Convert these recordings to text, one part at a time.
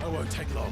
I won't take long.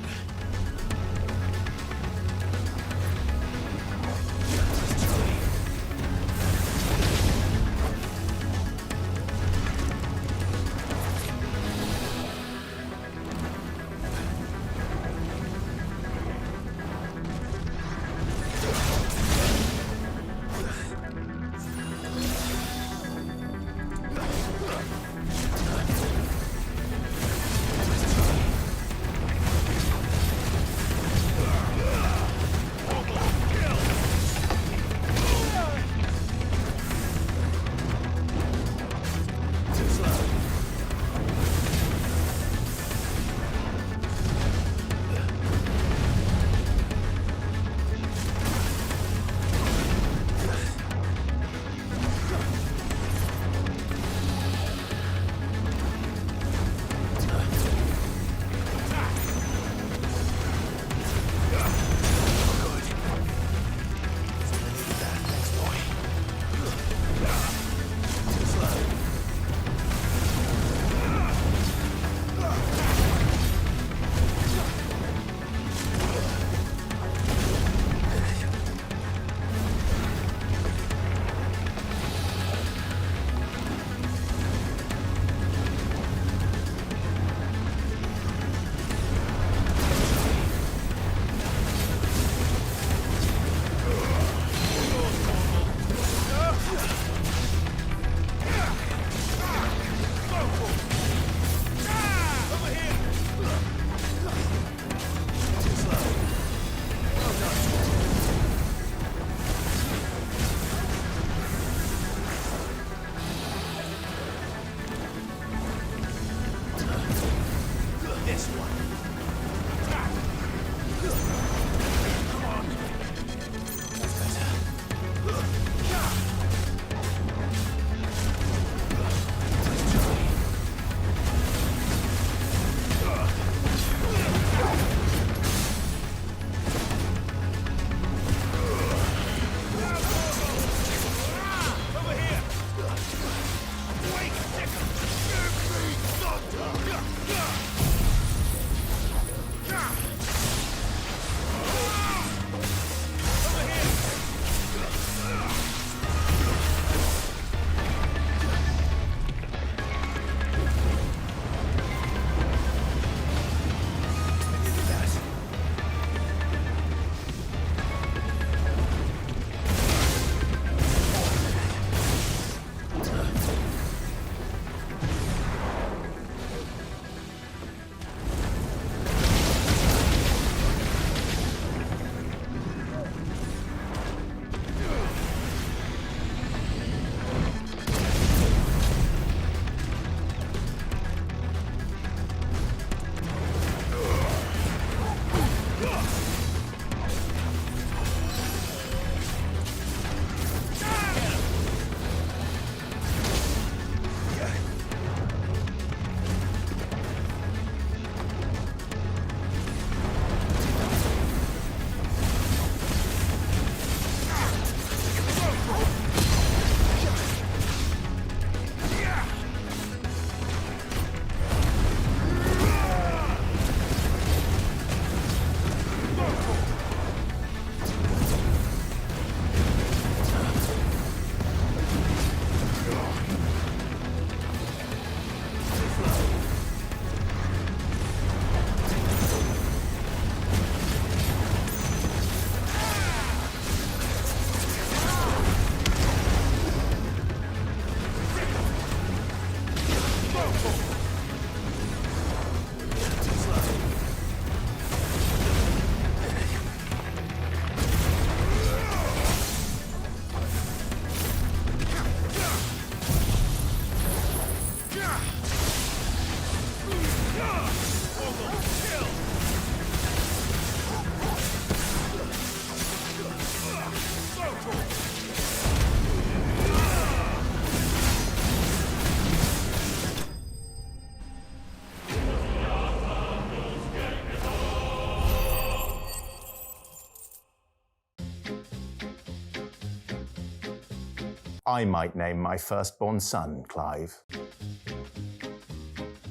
I might name my firstborn son Clive.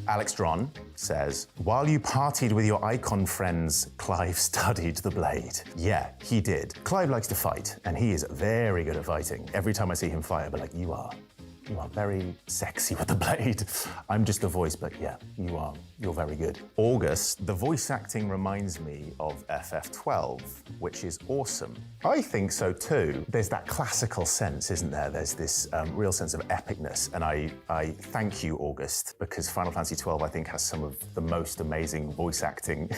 Alex Dron, says, while you partied with your icon friends, Clive studied the blade. Yeah, he did. Clive likes to fight, and he is very good at fighting. Every time I see him fight, I'll be like, you are very sexy with the blade. I'm just the voice, but yeah, you're very good. August, the voice acting reminds me of FF12, which is awesome. I think so too. There's that classical sense, isn't there? There's this real sense of epicness, and I thank you, August, because Final Fantasy XII, I think, has some of the most amazing voice acting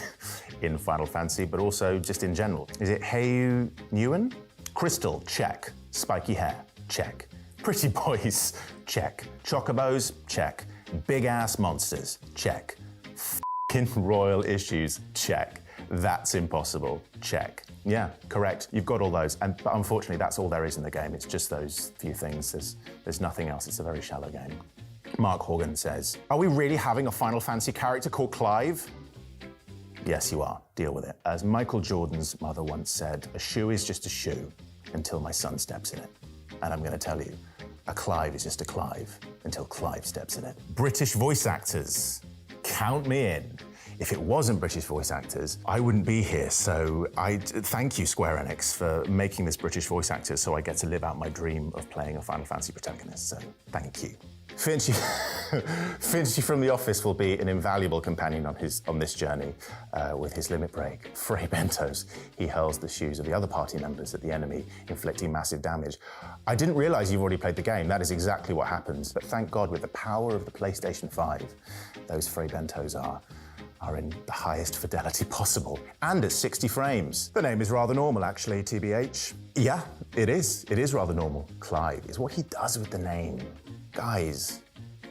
in Final Fantasy, but also just in general. Is it Heiyu Nguyen? Crystal, check. Spiky hair, check. Pretty boys, check. Chocobos, check. Big ass monsters, check. F***ing royal issues, check. That's impossible, check. Yeah, correct. You've got all those, but unfortunately, that's all there is in the game. It's just those few things. There's nothing else. It's a very shallow game. Mark Horgan says, are we really having a Final Fantasy character called Clive? Yes, you are. Deal with it. As Michael Jordan's mother once said, a shoe is just a shoe until my son steps in it. And I'm going to tell you, a Clive is just a Clive until Clive steps in it. British voice actors, count me in. If it wasn't British voice actors, I wouldn't be here. So I thank you, Square Enix, for making this British voice actor so I get to live out my dream of playing a Final Fantasy protagonist. So thank you. Finchy from The Office will be an invaluable companion on this journey with his limit break. Frey Bentos, he hurls the shoes of the other party members at the enemy, inflicting massive damage. I didn't realize you've already played the game. That is exactly what happens. But thank God, with the power of the PlayStation 5, those Frey Bentos are in the highest fidelity possible, and at 60 frames. The name is rather normal, actually, TBH. Yeah, it is. It is rather normal. Clive is what he does with the name. Guys,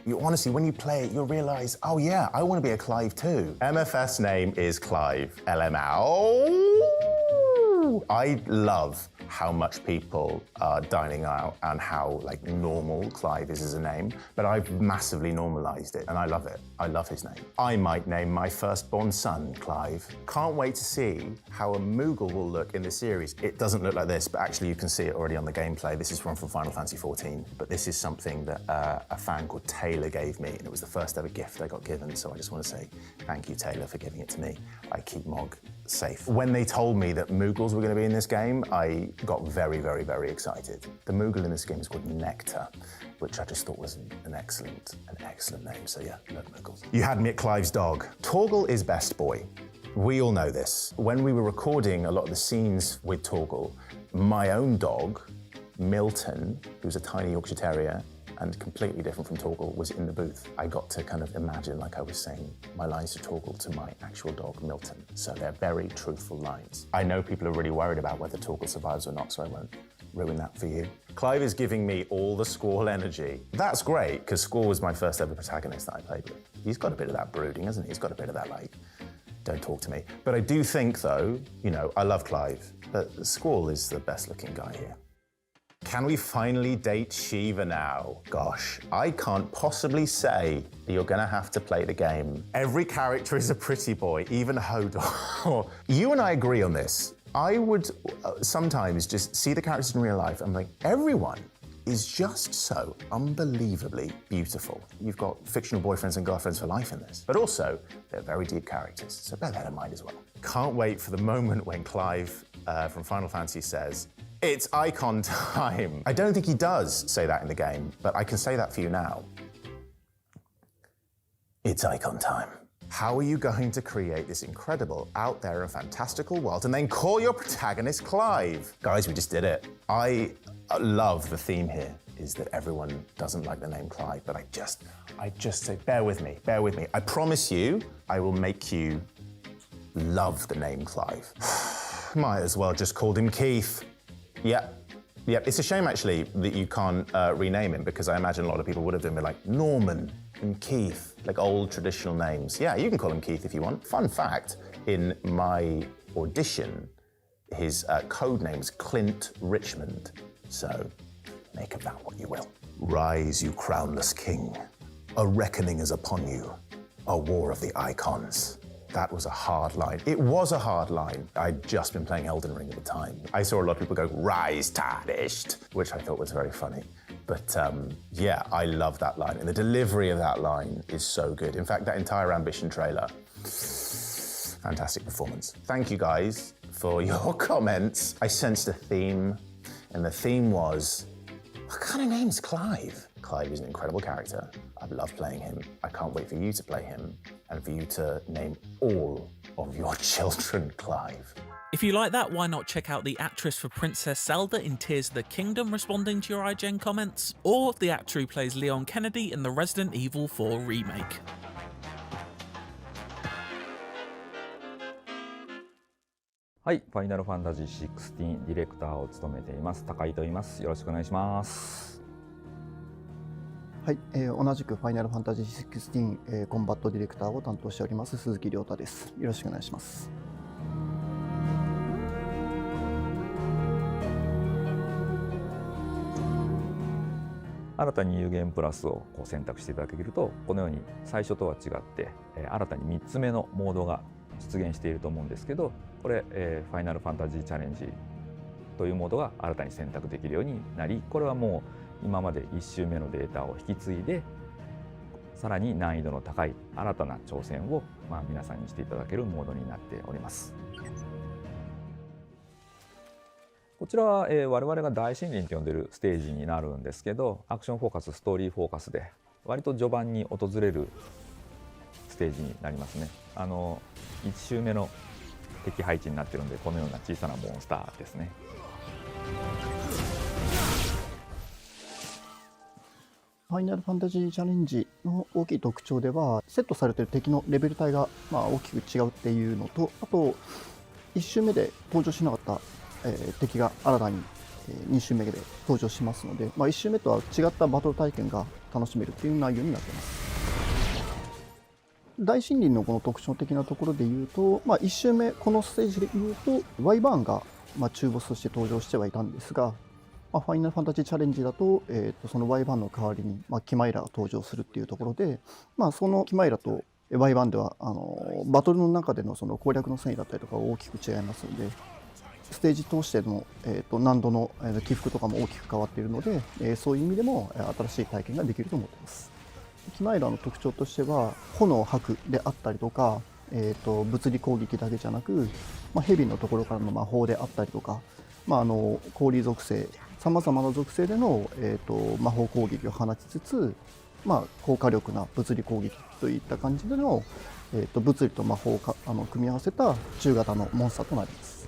you honestly, when you play it, you'll realize, oh yeah, I want to be a Clive too. MFS name is Clive. LMAO. I love how much people are dining out and how normal Clive is as a name, but I've massively normalized it and I love it. I love his name. I might name my firstborn son Clive. Can't wait to see how a Moogle will look in the series. It doesn't look like this, but actually you can see it already on the gameplay. This is from Final Fantasy XIV, but this is something that a fan called Taylor gave me, and it was the first ever gift I got given, so I just want to say thank you, Taylor, for giving it to me. I keep Mog safe. When they told me that Moogles were going to be in this game, I got very, very, very excited. The Moogle in this game is called Nectar, which I just thought was an excellent name. So yeah, love Moogles. You had me at Clive's dog. Torgal is best boy. We all know this. When we were recording a lot of the scenes with Torgal, my own dog, Milton, who's a tiny Yorkshire Terrier, and completely different from Torgal, was in the booth. I got to kind of imagine like I was saying my lines to Torgal to my actual dog, Milton. So they're very truthful lines. I know people are really worried about whether Torgal survives or not, so I won't ruin that for you. Clive is giving me all the Squall energy. That's great, because Squall was my first ever protagonist that I played with. He's got a bit of that brooding, hasn't he? He's got a bit of that don't talk to me. But I do think though, I love Clive, but Squall is the best looking guy here. Can we finally date Shiva now? Gosh, I can't possibly say that you're gonna have to play the game. Every character is a pretty boy, even Hodor. You and I agree on this. I would sometimes just see the characters in real life and like, everyone is just so unbelievably beautiful. You've got fictional boyfriends and girlfriends for life in this, but also they're very deep characters, so bear that in mind as well. Can't wait for the moment when Clive from Final Fantasy says, it's icon time. I don't think he does say that in the game, but I can say that for you now. It's icon time. How are you going to create this incredible, out there and fantastical world and then call your protagonist Clive? Guys, we just did it. I love the theme here is that everyone doesn't like the name Clive, but I just say, bear with me. I promise you, I will make you love the name Clive. Might as well just called him Keith. Yeah. It's a shame actually that you can't rename him, because I imagine a lot of people would have done like Norman and Keith, like old traditional names. Yeah, you can call him Keith if you want. Fun fact, in my audition, his code name's Clint Richmond. So make of that what you will. Rise, you crownless king. A reckoning is upon you. A war of the icons. That was a hard line. It was a hard line. I'd just been playing Elden Ring at the time. I saw a lot of people go, rise, tarnished, which I thought was very funny. But yeah, I love that line, and the delivery of that line is so good. In fact, that entire Ambition trailer, fantastic performance. Thank you guys for your comments. I sensed a theme, and the theme was, what kind of name is Clive? Clive is an incredible character. I've loved playing him. I can't wait for you to play him and for you to name all of your children Clive. If you like that, why not check out the actress for Princess Zelda in Tears of the Kingdom responding to your IGN comments, or the actor who plays Leon Kennedy in the Resident Evil 4 remake. はい、ファイナルファンタジー16ディレクターを務めています高井と言います。よろしくお願いします。はい、同じくファイナルファンタジー16、コンバットディレクターを担当しております鈴木亮太です。よろしくお願いします。新たに有限プラスを選択していただけると、このように最初とは違って、新たに3つ目のモードが出現していると思うんですけど、これ、ファイナルファンタジーチャレンジというモードが新たに選択できるようになり、これはもう今まで1周目のデータを引き継いで、さらに難易度の高い新たな挑戦を、皆さんにしていただけるモードになっております。こちらは、我々が大森林と呼んでいるステージになるんですけど、アクションフォーカス、ストーリーフォーカスで割と序盤に訪れるステージになりますね。1周目の敵配置になっているので、このような小さなモンスターですね。ファイナルファンタジーチャレンジの大きい特徴では、セットされている敵のレベル帯が大きく違うっていうのと、あと1周目で登場しなかった敵が新たに2周目で登場しますので、1周目とは違ったバトル体験が楽しめるという内容になっています。大森林のこの特徴的なところでいうと、1周目このステージでいうとワイバーンが中ボスとして登場してはいたんですが、ファイナルファンタジーチャレンジだと、そのワイバーンの代わりにキマイラが登場するっていうところで、そのキマイラとワイバーンではバトルの中でのその攻略の繊維だったりとか大きく違いますので、ステージ通しての、難度の起伏とかも大きく変わっているので、そういう意味でも新しい体験ができると思っています。キマイラの特徴としては、炎白であったりとか、物理攻撃だけじゃなく、ヘビのところからの魔法であったりとか、氷属性、さまざまな属性での、魔法攻撃を放ちつつ、高火力な物理攻撃といった感じでの、物理と魔法を組み合わせた中型のモンスターとなります。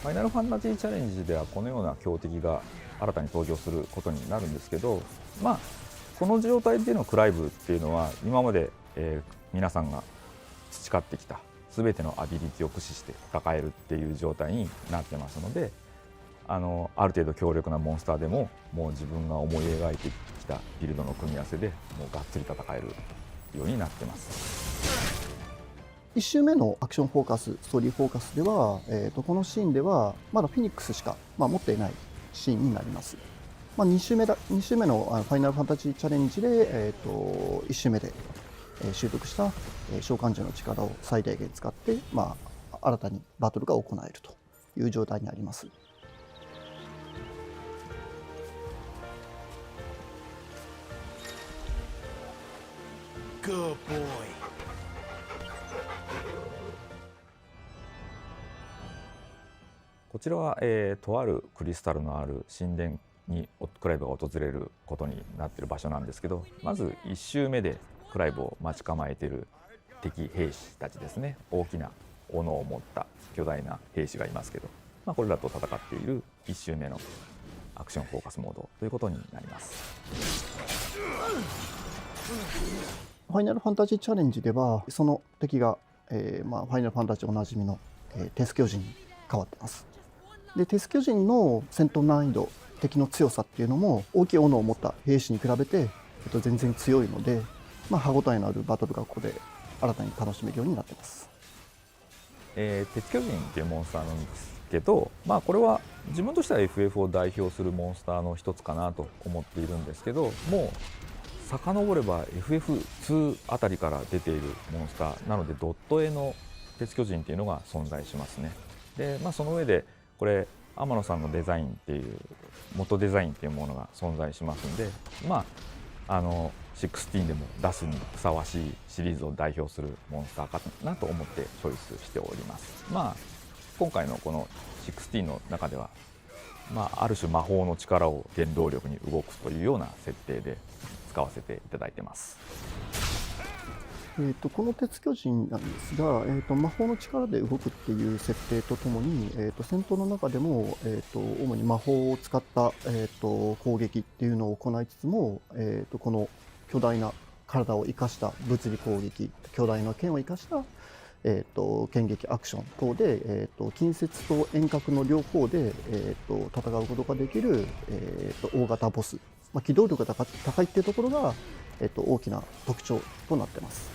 ファイナルファンタジーチャレンジではこのような強敵が新たに登場することになるんですけど、この状態でのクライブっていうのは今まで、皆さんが培ってきた全てのアビリティを駆使して戦えるっていう状態になってますので、ある程度強力なモンスターでももう自分が思い描いてきたビルドの組み合わせでもうがっつり戦えるようになってます。1周目のアクションフォーカス、ストーリーフォーカスでは、このシーンではまだフェニックスしか、持っていないシーンになります。2周目のファイナルファンタジーチャレンジで、1周目で習得した召喚獣の力を最大限使って、新たにバトルが行えるという状態になります。Good boy. こちらは、とあるクリスタルのある神殿にクライブが訪れることになっている場所なんですけど、まず1周目でクライブを待ち構えている敵兵士たちですね。大きな斧を持った巨大な兵士がいますけど、これらと戦っている1周目のアクションフォーカスモードということになります。ファイナルファンタジーチャレンジではその敵が、ファイナルファンタジーおなじみの、テス巨人に変わっています。でテス巨人の戦闘難易度、敵の強さっていうのも大きい斧を持った兵士に比べて、全然強いので、歯応えのあるバトルがここで新たに楽しめるようになっています。鉄巨人っていうモンスターなんですけど、これは自分としては FF を代表するモンスターの一つかなと思っているんですけど、もう遡れば FF2 あたりから出ているモンスターなので、ドット絵の鉄巨人っていうのが存在しますね。で、その上でこれ天野さんのデザインっていう元デザインっていうものが存在しますんで、16でも出すにふさわしいシリーズを代表するモンスターかなと思ってチョイスしております。今回のこの16の中では、ある種魔法の力を原動力に動くというような設定で使わせていただいてます。この鉄巨人なんですが、魔法の力で動くっていう設定とともに、戦闘の中でも、主に魔法を使った、攻撃っていうのを行いつつも、この巨大な体を生かした物理攻撃、巨大な剣を生かした、剣撃アクション等で、近接と遠隔の両方で、戦うことができる、大型ボス、機動力が高いっていうところが、大きな特徴となっています。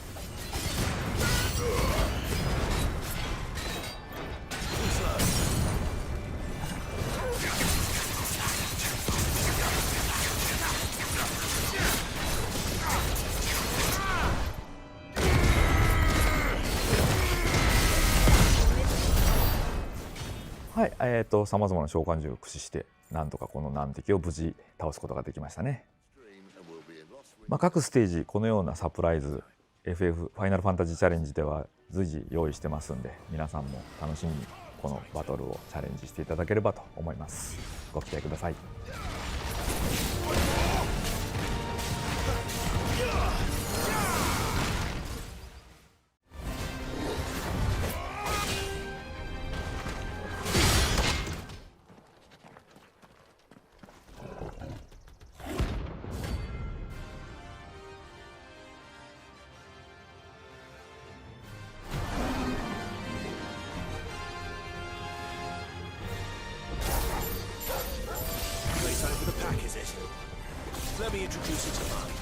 はい、さまざまな召喚獣を駆使してなんとかこの難敵を無事倒すことができましたね。各ステージこのようなサプライズ FF ファイナルファンタジーチャレンジでは随時用意してますんで、皆さんも楽しみにこのバトルをチャレンジしていただければと思います。ご期待ください。Let me introduce you to mine.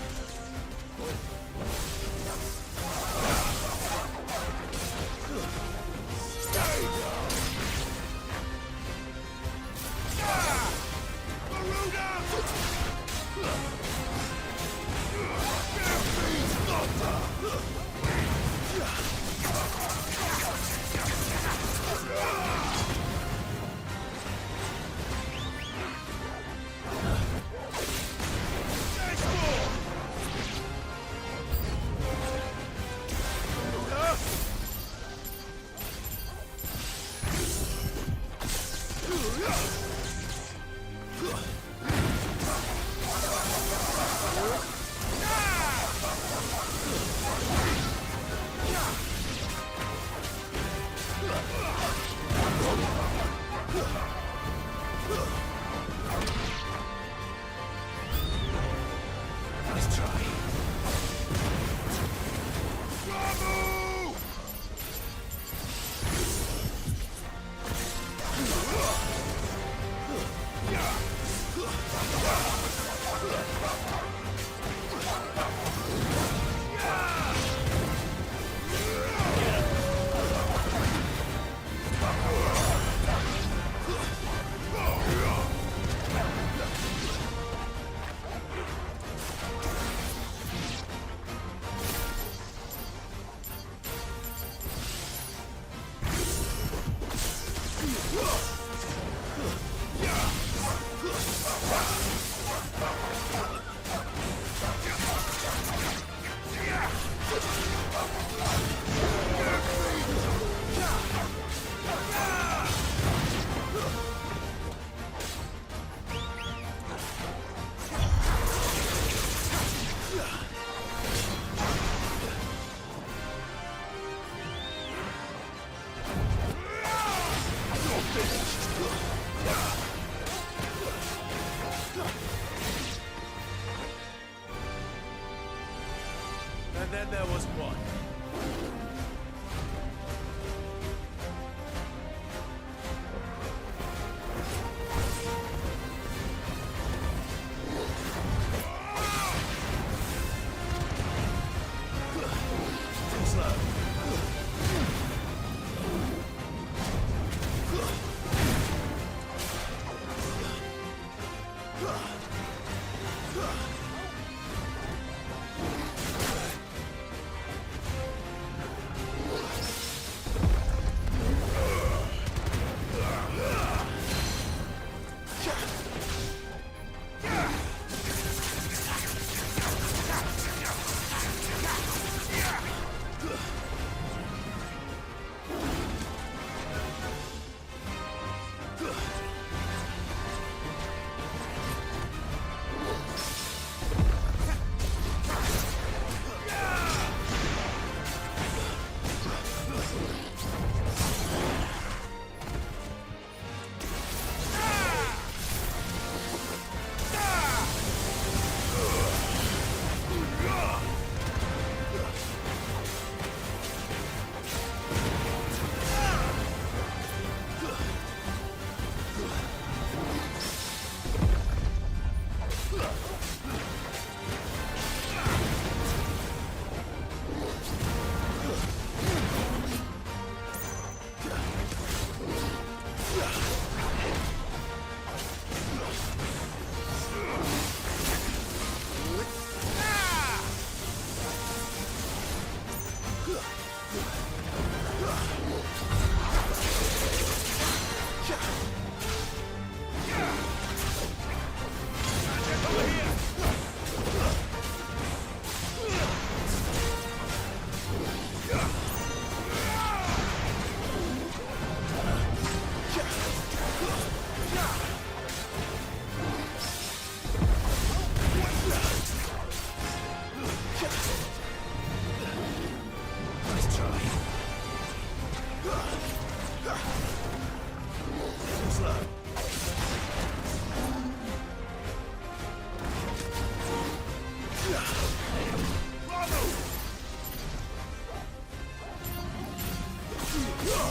Another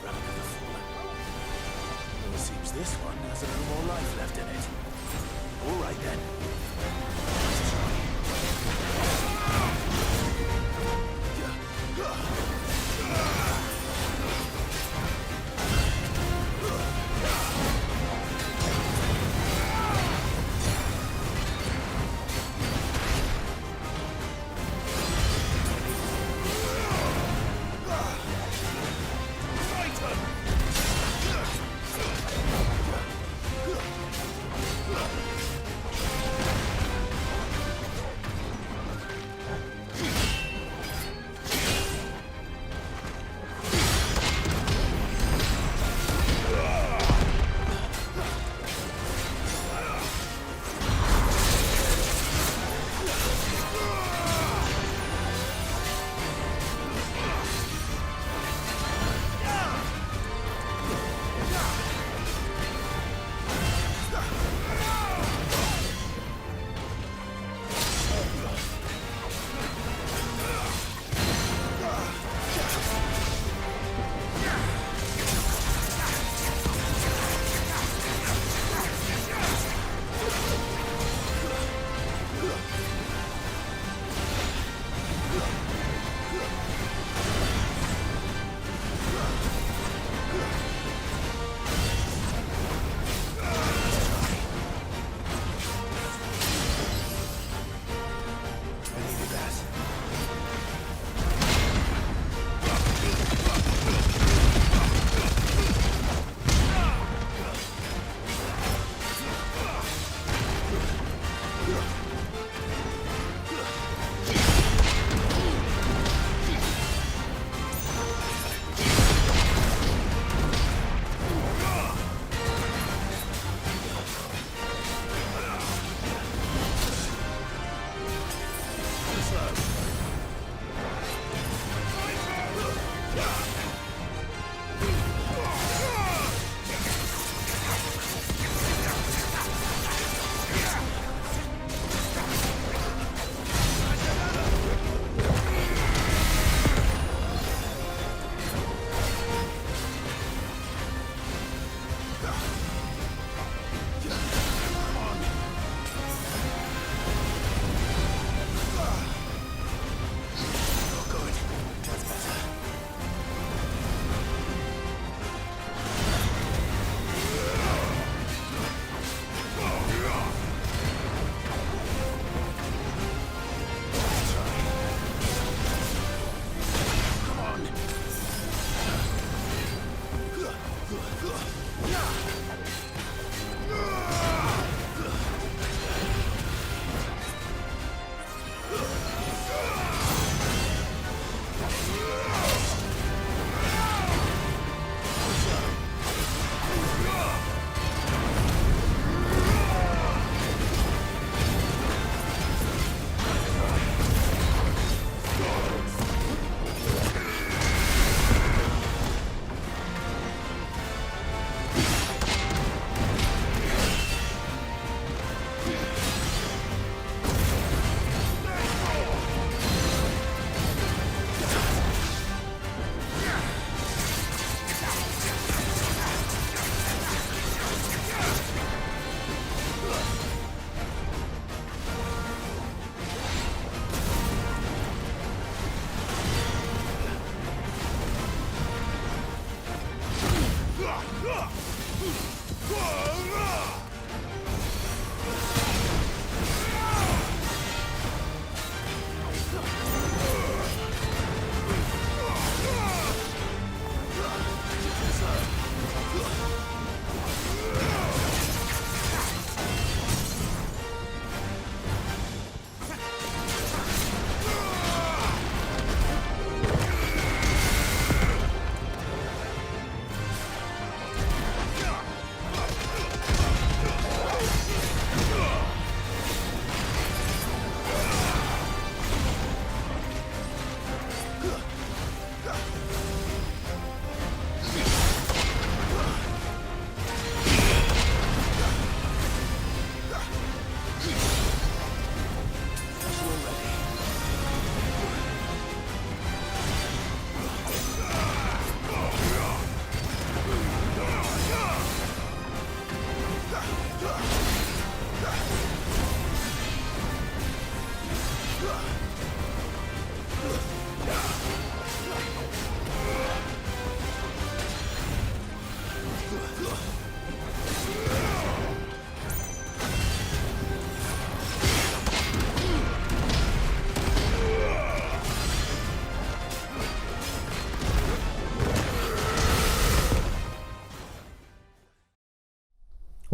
relic of the fallen. Well, it seems this one has a little more life left in it. All right then.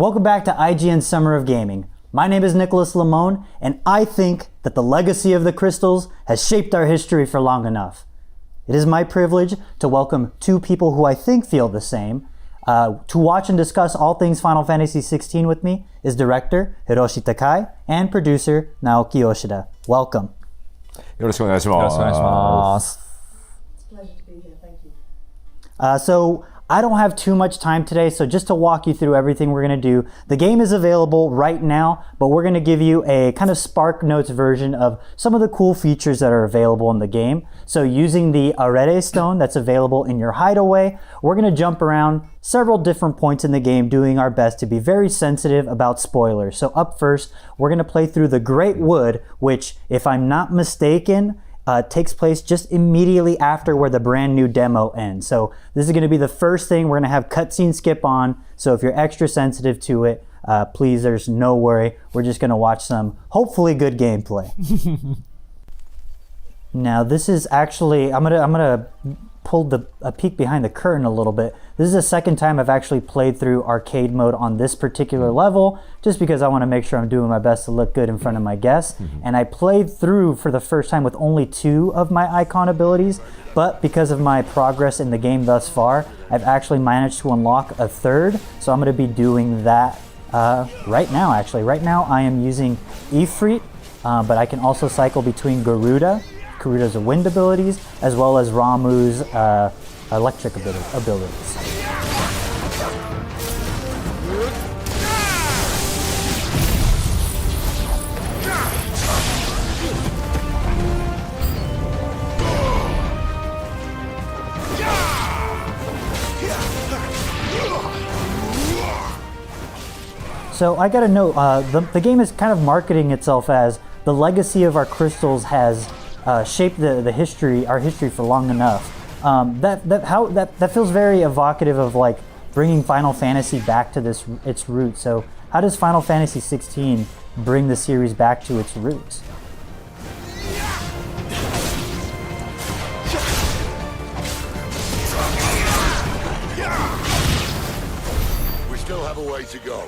Welcome back to IGN Summer of Gaming. My name is Nicholas Limon, and I think that the legacy of the crystals has shaped our history for long enough. It is my privilege to welcome two people who I think feel the same. To watch and discuss all things Final Fantasy XVI with me is director Hiroshi Takai and producer Naoki Yoshida. Welcome. よろしくお願いします。よろしくお願いします。It's a pleasure to be here. Thank you. So I don't have too much time today, so just to walk you through everything we're going to do. The game is available right now, but we're going to give you a kind of Spark Notes version of some of the cool features that are available in the game. So using the Arete Stone that's available in your hideaway, we're going to jump around several different points in the game, doing our best to be very sensitive about spoilers. So up first, we're going to play through the Greatwood, which, if I'm not mistaken, takes place just immediately after where the brand new demo ends. So this is going to be the first thing. We're going to have cutscene skip on. So if you're extra sensitive to it, please, there's no worry. We're just going to watch some hopefully good gameplay. Now this is actually, I'm gonna pull a peek behind the curtain a little bit. This is the second time I've actually played through arcade mode on this particular level, just because I want to make sure I'm doing my best to look good in front of my guests. And I played through for the first time with only 2 of my icon abilities, but because of my progress in the game thus far, I've actually managed to unlock a 3rd. So I'm going to be doing that right now. Actually, right now I am using Ifrit, but I can also cycle between Garuda's wind abilities, as well as Ramuh's electric abilities. So I gotta note, the game is kind of marketing itself as the legacy of our crystals has shaped our history for long enough. That feels very evocative of like bringing Final Fantasy back to its roots. So how does Final Fantasy XVI bring the series back to its roots? We still have a way to go.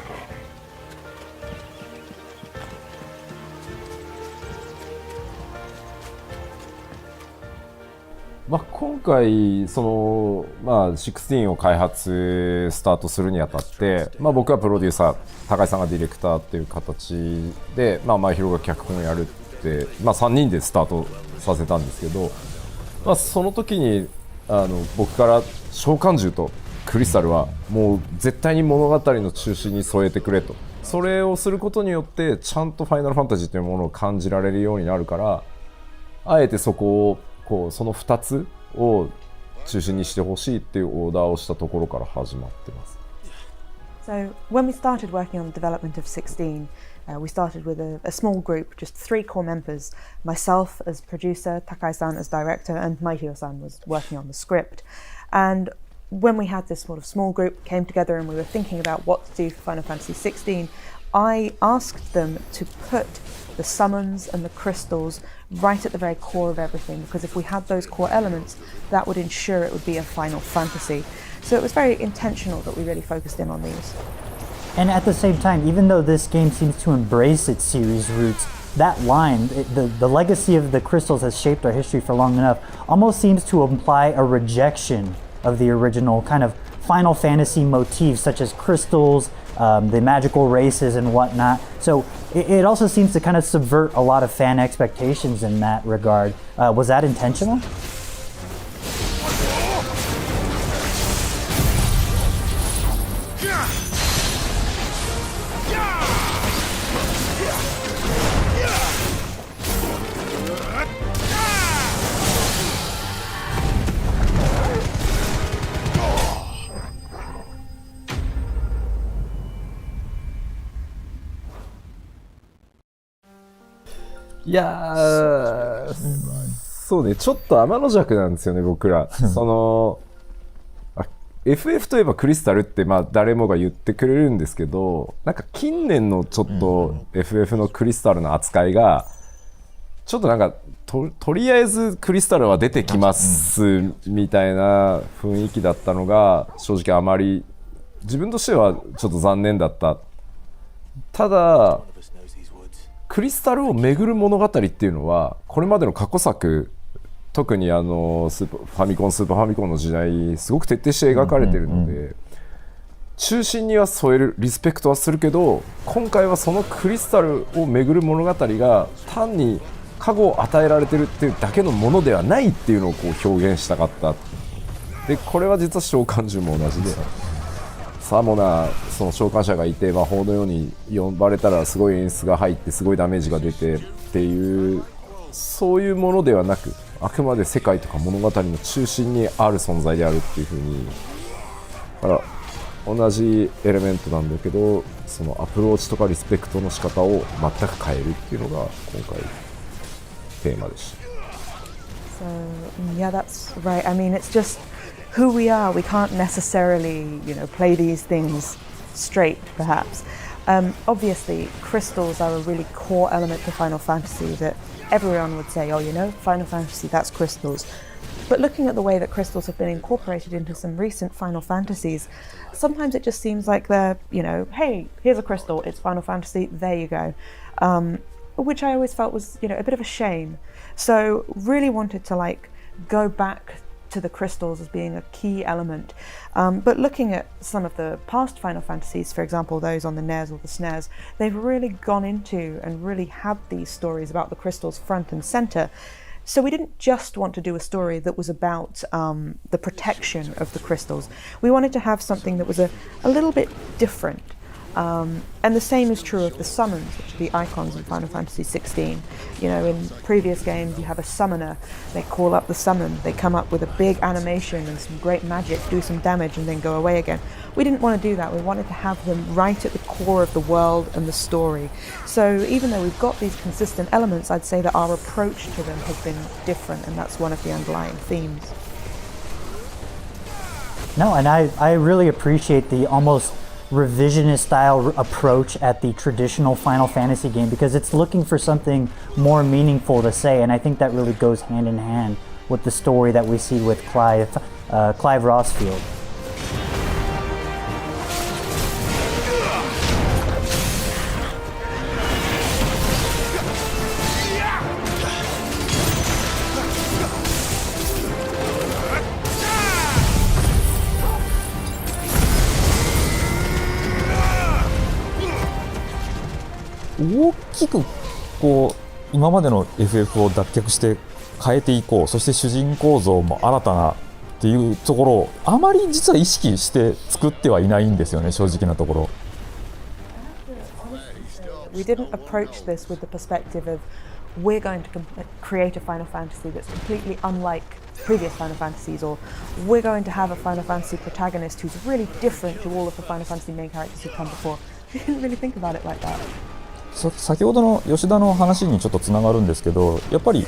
まあ、今回16を開発スタートするにあたって、僕はプロデューサー、高井さんがディレクターっていう形で、前広が脚本をやるって、3人でスタートさせたんですけど、その時に僕から召喚獣とクリスタルはもう絶対に物語の中心に添えてくれと、それをすることによってちゃんとファイナルファンタジーというものを感じられるようになるから、あえてそこをその2つを中心にしてほしいっていうオーダーをしたところから始まってます。So when we started working on the development of 16, we started with a small group, just 3 core members. Myself as producer, Takai-san as director, and Maihiro-san was working on the script. And when we had this sort of small group, came together and we were thinking about what to do for Final Fantasy XVI, I asked them to put the summons and the crystals right at the very core of everything, because if we had those core elements, that would ensure it would be a Final Fantasy. So it was very intentional that we really focused in on these. And at the same time, even though this game seems to embrace its series roots, that line, the legacy of the crystals has shaped our history for long enough, almost seems to imply a rejection of the original kind of Final Fantasy motifs, such as crystals, the magical races and whatnot. So it also seems to kind of subvert a lot of fan expectations in that regard. Was that intentional?いやー、そうね、ちょっと天の弱なんですよね、僕ら。FF といえばクリスタルって誰もが言ってくれるんですけど、なんか近年のちょっと FF のクリスタルの扱いがちょっとなんか とりあえずクリスタルは出てきますみたいな雰囲気だったのが正直あまり自分としてはちょっと残念だったただ None of us knows these woods. クリスタルを巡る物語っていうのはこれまでの過去作、特にファミコンスーパーファミコンの時代すごく徹底して描かれてるので、中心には添えるリスペクトはするけど、今回はそのクリスタルを巡る物語が単に加護を与えられてるっていうだけのものではないっていうのをこう表現したかった。でこれは実は召喚獣も同じで、さもなその召喚者がいて魔法のように呼ばれたらすごい演出が入ってすごいダメージが出てっていう、そういうものではなく、あくまで世界とか物語の中心にある存在であるっていう風に、だから同じエレメントなんだけど、そのアプローチとかリスペクトの仕方を全く変えるっていうのが今回テーマでした。 So yeah, that's right. I mean, it's just who we are. We can't necessarily, play these things straight, perhaps. Obviously, crystals are a really core element to Final Fantasy that everyone would say, oh, Final Fantasy, that's crystals. But looking at the way that crystals have been incorporated into some recent Final Fantasies, sometimes it just seems like they're, hey, here's a crystal, it's Final Fantasy, there you go. Which I always felt was, a bit of a shame. So really wanted to go back to the crystals as being a key element. But looking at some of the past Final Fantasies, for example, those on the NES or the SNES, they've really gone into and really had these stories about the crystals front and center. So we didn't just want to do a story that was about the protection of the crystals. We wanted to have something that was a little bit different. And the same is true of the summons, which are the icons in Final Fantasy XVI. In previous games you have a summoner, they call up the summon, they come up with a big animation and some great magic, do some damage and then go away again. We didn't want to do that, we wanted to have them right at the core of the world and the story. So even though we've got these consistent elements, I'd say that our approach to them has been different, and that's one of the underlying themes. No, and I really appreciate the almost revisionist style approach at the traditional Final Fantasy game, because it's looking for something more meaningful to say, and I think that really goes hand in hand with the story that we see with Clive Rossfield. 大きく今までの FF を脱却して変えていこう、そして主人公像も新たなっていうところをあまり実は意識して作ってはいないんですよね、正直なところ。We didn't approach this with the perspective of we're going to create a Final Fantasy that's completely unlike previous Final Fantasies, or we're going to have a Final Fantasy protagonist who's really different to all of the Final Fantasy main characters who've come before. We didn't really think about it like that. 先ほどの吉田の話にちょっとつながるんですけど、やっぱり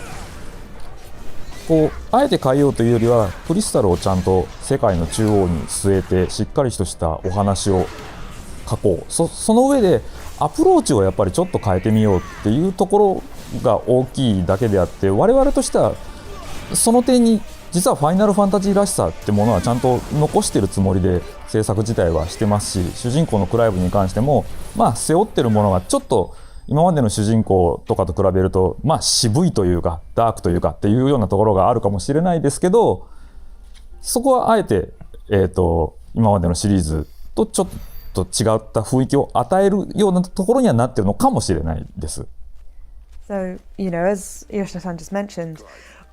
あえて変えようというよりはクリスタルをちゃんと世界の中央に据えてしっかりとしたお話を書こう、その上でアプローチをやっぱりちょっと変えてみようっていうところが大きいだけであって、我々としてはその点に実はファイナルファンタジーらしさってものはちゃんと残してるつもりで制作自体はしてますし、主人公のクライブに関しても背負ってるものがちょっと今までの主人公とかと比べると渋いというかダークというかっていうようなところがあるかもしれないですけど、そこはあえて、今までのシリーズとちょっと違った雰囲気を与えるようなところにはなってるのかもしれないです。So, as Yoshida-san just mentioned,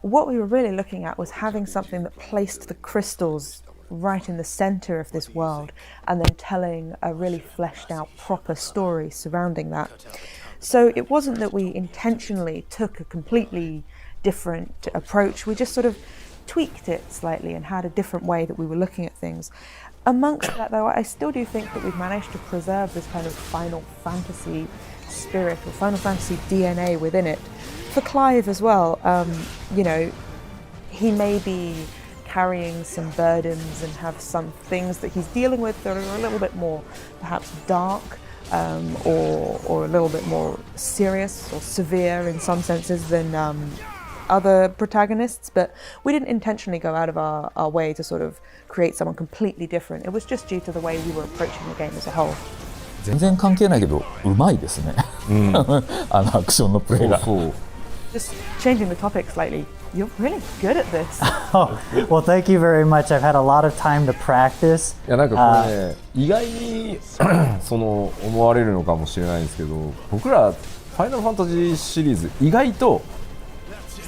what we were really looking at was having something that placed the crystals right in the center of this world and then telling a really fleshed out proper story surrounding that. So it wasn't that we intentionally took a completely different approach, we just sort of tweaked it slightly and had a different way that we were looking at things. Amongst that though, I still do think that we've managed to preserve this kind of Final Fantasy spirit or Final Fantasy DNA within it. For Clive as well, he may be carrying some burdens and have some things that he's dealing with that are a little bit more perhaps dark or a little bit more serious or severe in some senses than other protagonists, but we didn't intentionally go out of our way to sort of create someone completely different. It was just due to the way we were approaching the game as a whole. 全然関係ないけどうまいですね、アクションのプレイが。Just changing the topic slightly, you're really good at this. Oh, well, thank you very much. I've had a lot of time to practice. いやなんかこれね、意外にその思われるのかもしれないんですけど、僕らファイナルファンタジーシリーズ意外と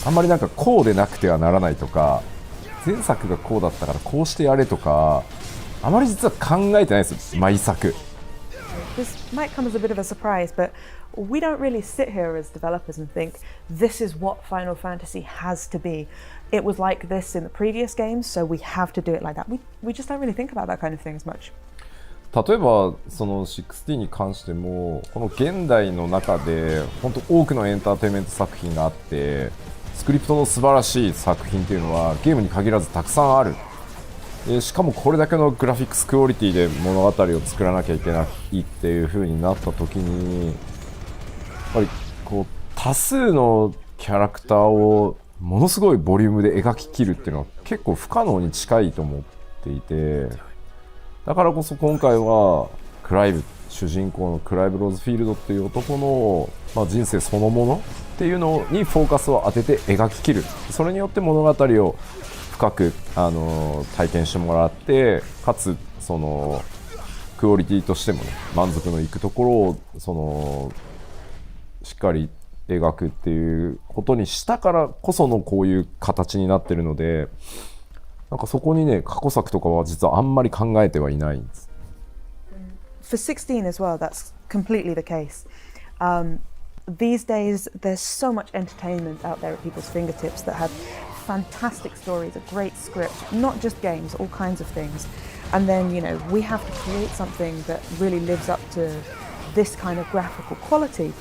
あんまりなんかこうでなくてはならないとか、前作がこうだったからこうしてやれとか、あまり実は考えてないですよ、毎作。This might come as a bit of a surprise, but we don't really sit here as developers and think this is what Final Fantasy has to be. It was like this in the previous games, so we have to do it like that. We just don't really think about that kind of thing as much. 例えばその16に関しても、この現代の中で本当多くのエンターテインメント作品があって、スクリプトの素晴らしい作品っていうのはゲームに限らずたくさんある。しかもこれだけのグラフィックスクオリティで物語を作らなきゃいけないっていう風になった時に、やっぱりこう多数のキャラクターをものすごいボリュームで描ききるっていうのは結構不可能に近いと思っていて、だからこそ今回はクライブ、主人公のクライブ・ローズフィールドっていう男の、人生そのものっていうのにフォーカスを当てて描ききる。それによって物語を深く体験してもらって、かつそのクオリティとしても、ね、満足のいくところをそのしっかり描くっていうことにしたからこそのこういう形になってるので、なんかそこにね、過去作とかは実はあんまり考えてはいないんです。For 16 as well, that's completely the case. These days, there's so much entertainment out there at people's fingertips that have fantastic stories, a great script, not just games, all kinds of things. And then, you know, we have to create something that really lives up to this kind of graphical quality.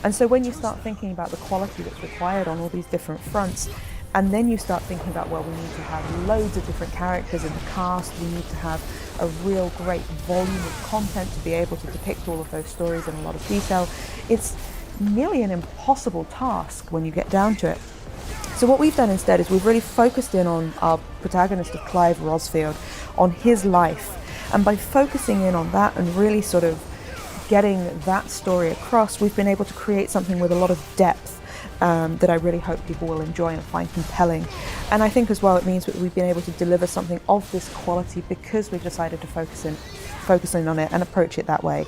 And so when you start thinking about the quality that's required on all these different fronts, and then you start thinking about, well, we need to have loads of different characters in the cast, we need to have a real great volume of content to be able to depict all of those stories in a lot of detail. It's nearly an impossible task when you get down to it. So what we've done instead is we've really focused in on our protagonist of Clive Rosfield, on his life. And by focusing in on that and really sort of getting that story across, we've been able to create something with a lot of depth that I really hope people will enjoy and find compelling. And I think as well it means that we've been able to deliver something of this quality because we've decided to focus in on it and approach it that way.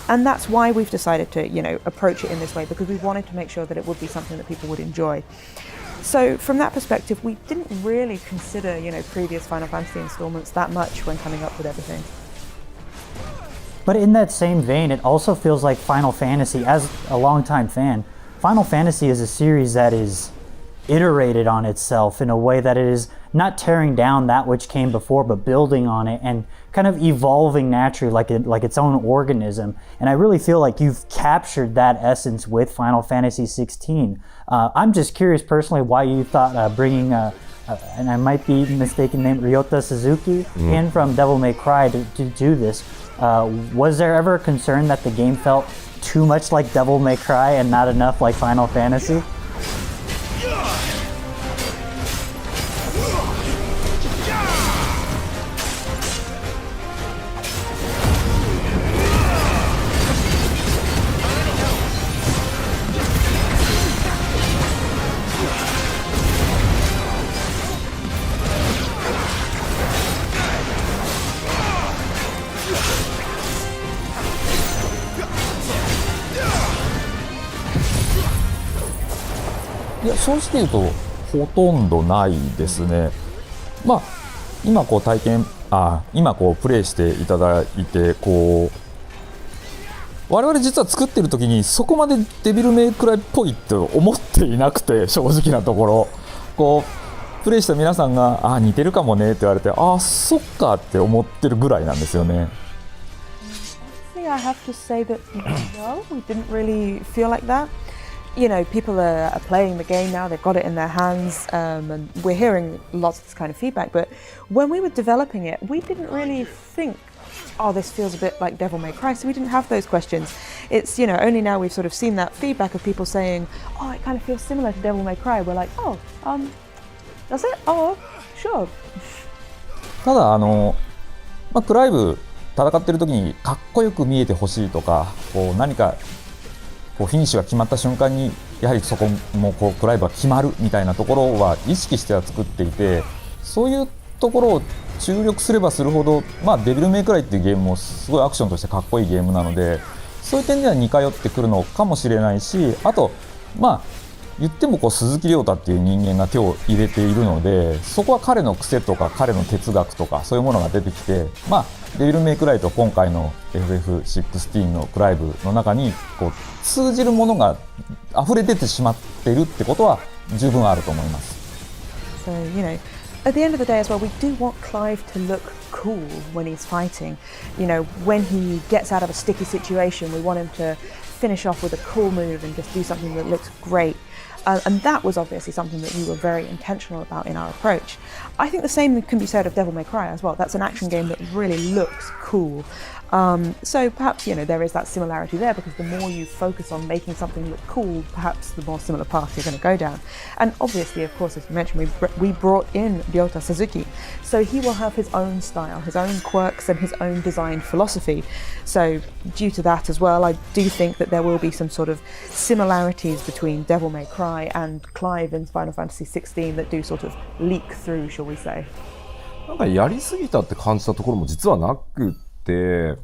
And that's why we've decided to, you know, approach it in this way, because we wanted to make sure that it would be something that people would enjoy. So from that perspective, we didn't really consider, you know, previous Final Fantasy installments that much when coming up with everything. But in that same vein, it also feels like Final Fantasy, as a longtime fan, Final Fantasy is a series that is iterated on itself in a way that it is not tearing down that which came before, but building on it and kind of evolving naturally like its own organism. And I really feel like you've captured that essence with Final Fantasy XVI. I'm just curious personally why you thought bringing, and I might be mistaken, named Ryota Suzuki in from Devil May Cry to do this. Was there ever a concern that the game felt too much like Devil May Cry and not enough like Final Fantasy?正直言うとほとんどないですね。今こう今こうプレイしていただいて、こう我々実は作ってる時にそこまでデビルメイクライっぽいって思っていなくて、正直なところこうプレイした皆さんが似てるかもねって言われて、そっかって思ってるぐらいなんですよね。I have to say that no, we didn't really feel like that. You know, people are playing the game now, they've got it in their hands, and we're hearing lots of this kind of feedback, but when we were developing it, we didn't really think, this feels a bit like Devil May Cry, so we didn't have those questions. It's, you know, only now we've sort of seen that feedback of people saying, it kind of feels similar to Devil May Cry. We're like, does it? Oh, sure. ただクライブ戦ってる時にかっこよく見えてほしいとか、こう何かこうフィニッシュが決まった瞬間にやはりそこもこうクライブが決まるみたいなところは意識しては作っていて、そういうところを注力すればするほど、デビルメイクライっていうゲームもすごいアクションとしてかっこいいゲームなので、そういう点では似通ってくるのかもしれないし、あと言ってもこう鈴木亮太っていう人間が手を入れているので、そこは彼の癖とか彼の哲学とかそういうものが出てきて、デビルメイクライと今回の FF16 のクライブの中にこう通じるものが溢れ出てしまっているってことは十分あると思います。So, at the end of the day as well, we do want Clive to look cool when he's fighting. When he gets out of a sticky situation, we want him to finish off with a cool move and just do something that looks great. And that was obviously something that we were very intentional about in our approach. I think the same can be said of Devil May Cry as well. That's an action game that really looks cool. So perhaps, there is that similarity there, because the more you focus on making something look cool, perhaps the more similar path you're going to go down. And obviously, of course, as you mentioned, we brought in Ryota Suzuki. So he will have his own style, his own quirks and his own design philosophy. So due to that as well, I do think that there will be some sort of similarities between Devil May Cry and Clive in Final Fantasy XVI that do sort of leak through, shall we say. なんかやりすぎたって感じたところも実はなくて、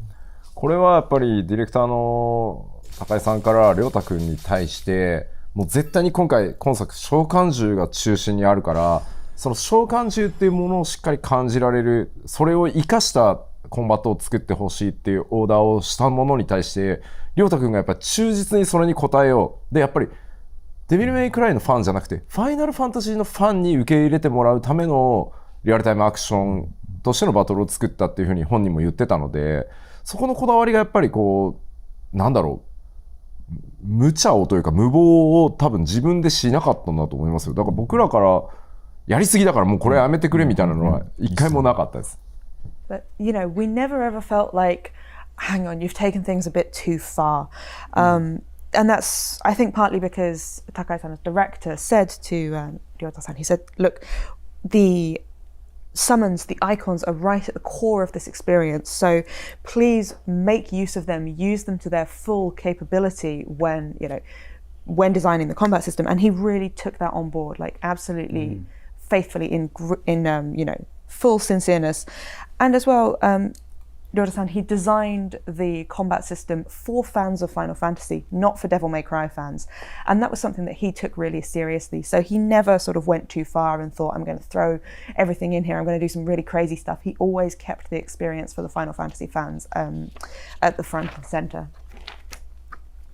これはやっぱりディレクターの高井さんから亮太君に対して、もう絶対に今作召喚獣が中心にあるから、その召喚獣っていうものをしっかり感じられる、それを生かしたコンバットを作ってほしいっていうオーダーをしたものに対して、亮太君がやっぱり忠実にそれに応えよう。で、やっぱりデビルメイクライのファンじゃなくて、ファイナルファンタジーのファンに受け入れてもらうためのリアルタイムアクションとしてのバトルを作ったっていうふうに本人も言ってたので、そこのこだわりがやっぱり無茶をというか無謀を多分自分でしなかったんだと思いますよ。だから僕らからやりすぎだからもうこれやめてくれみたいなのは一回もなかったです。But we never ever felt like, hang on, you've taken things a bit too far. And that's, I think, partly because Takai-san, as director, said to Ryota-san, he said, look, the summons, the icons are right at the core of this experience, so please make use of them, use them to their full capability when designing the combat system. And he really took that on board, like absolutely faithfully in full sincereness. And as well, Ryota-san, he designed the combat system for fans of Final Fantasy, not for Devil May Cry fans. And that was something that he took really seriously. So he never sort of went too far and thought, I'm going to throw everything in here, I'm going to do some really crazy stuff. He always kept the experience for the Final Fantasy fans at the front and center.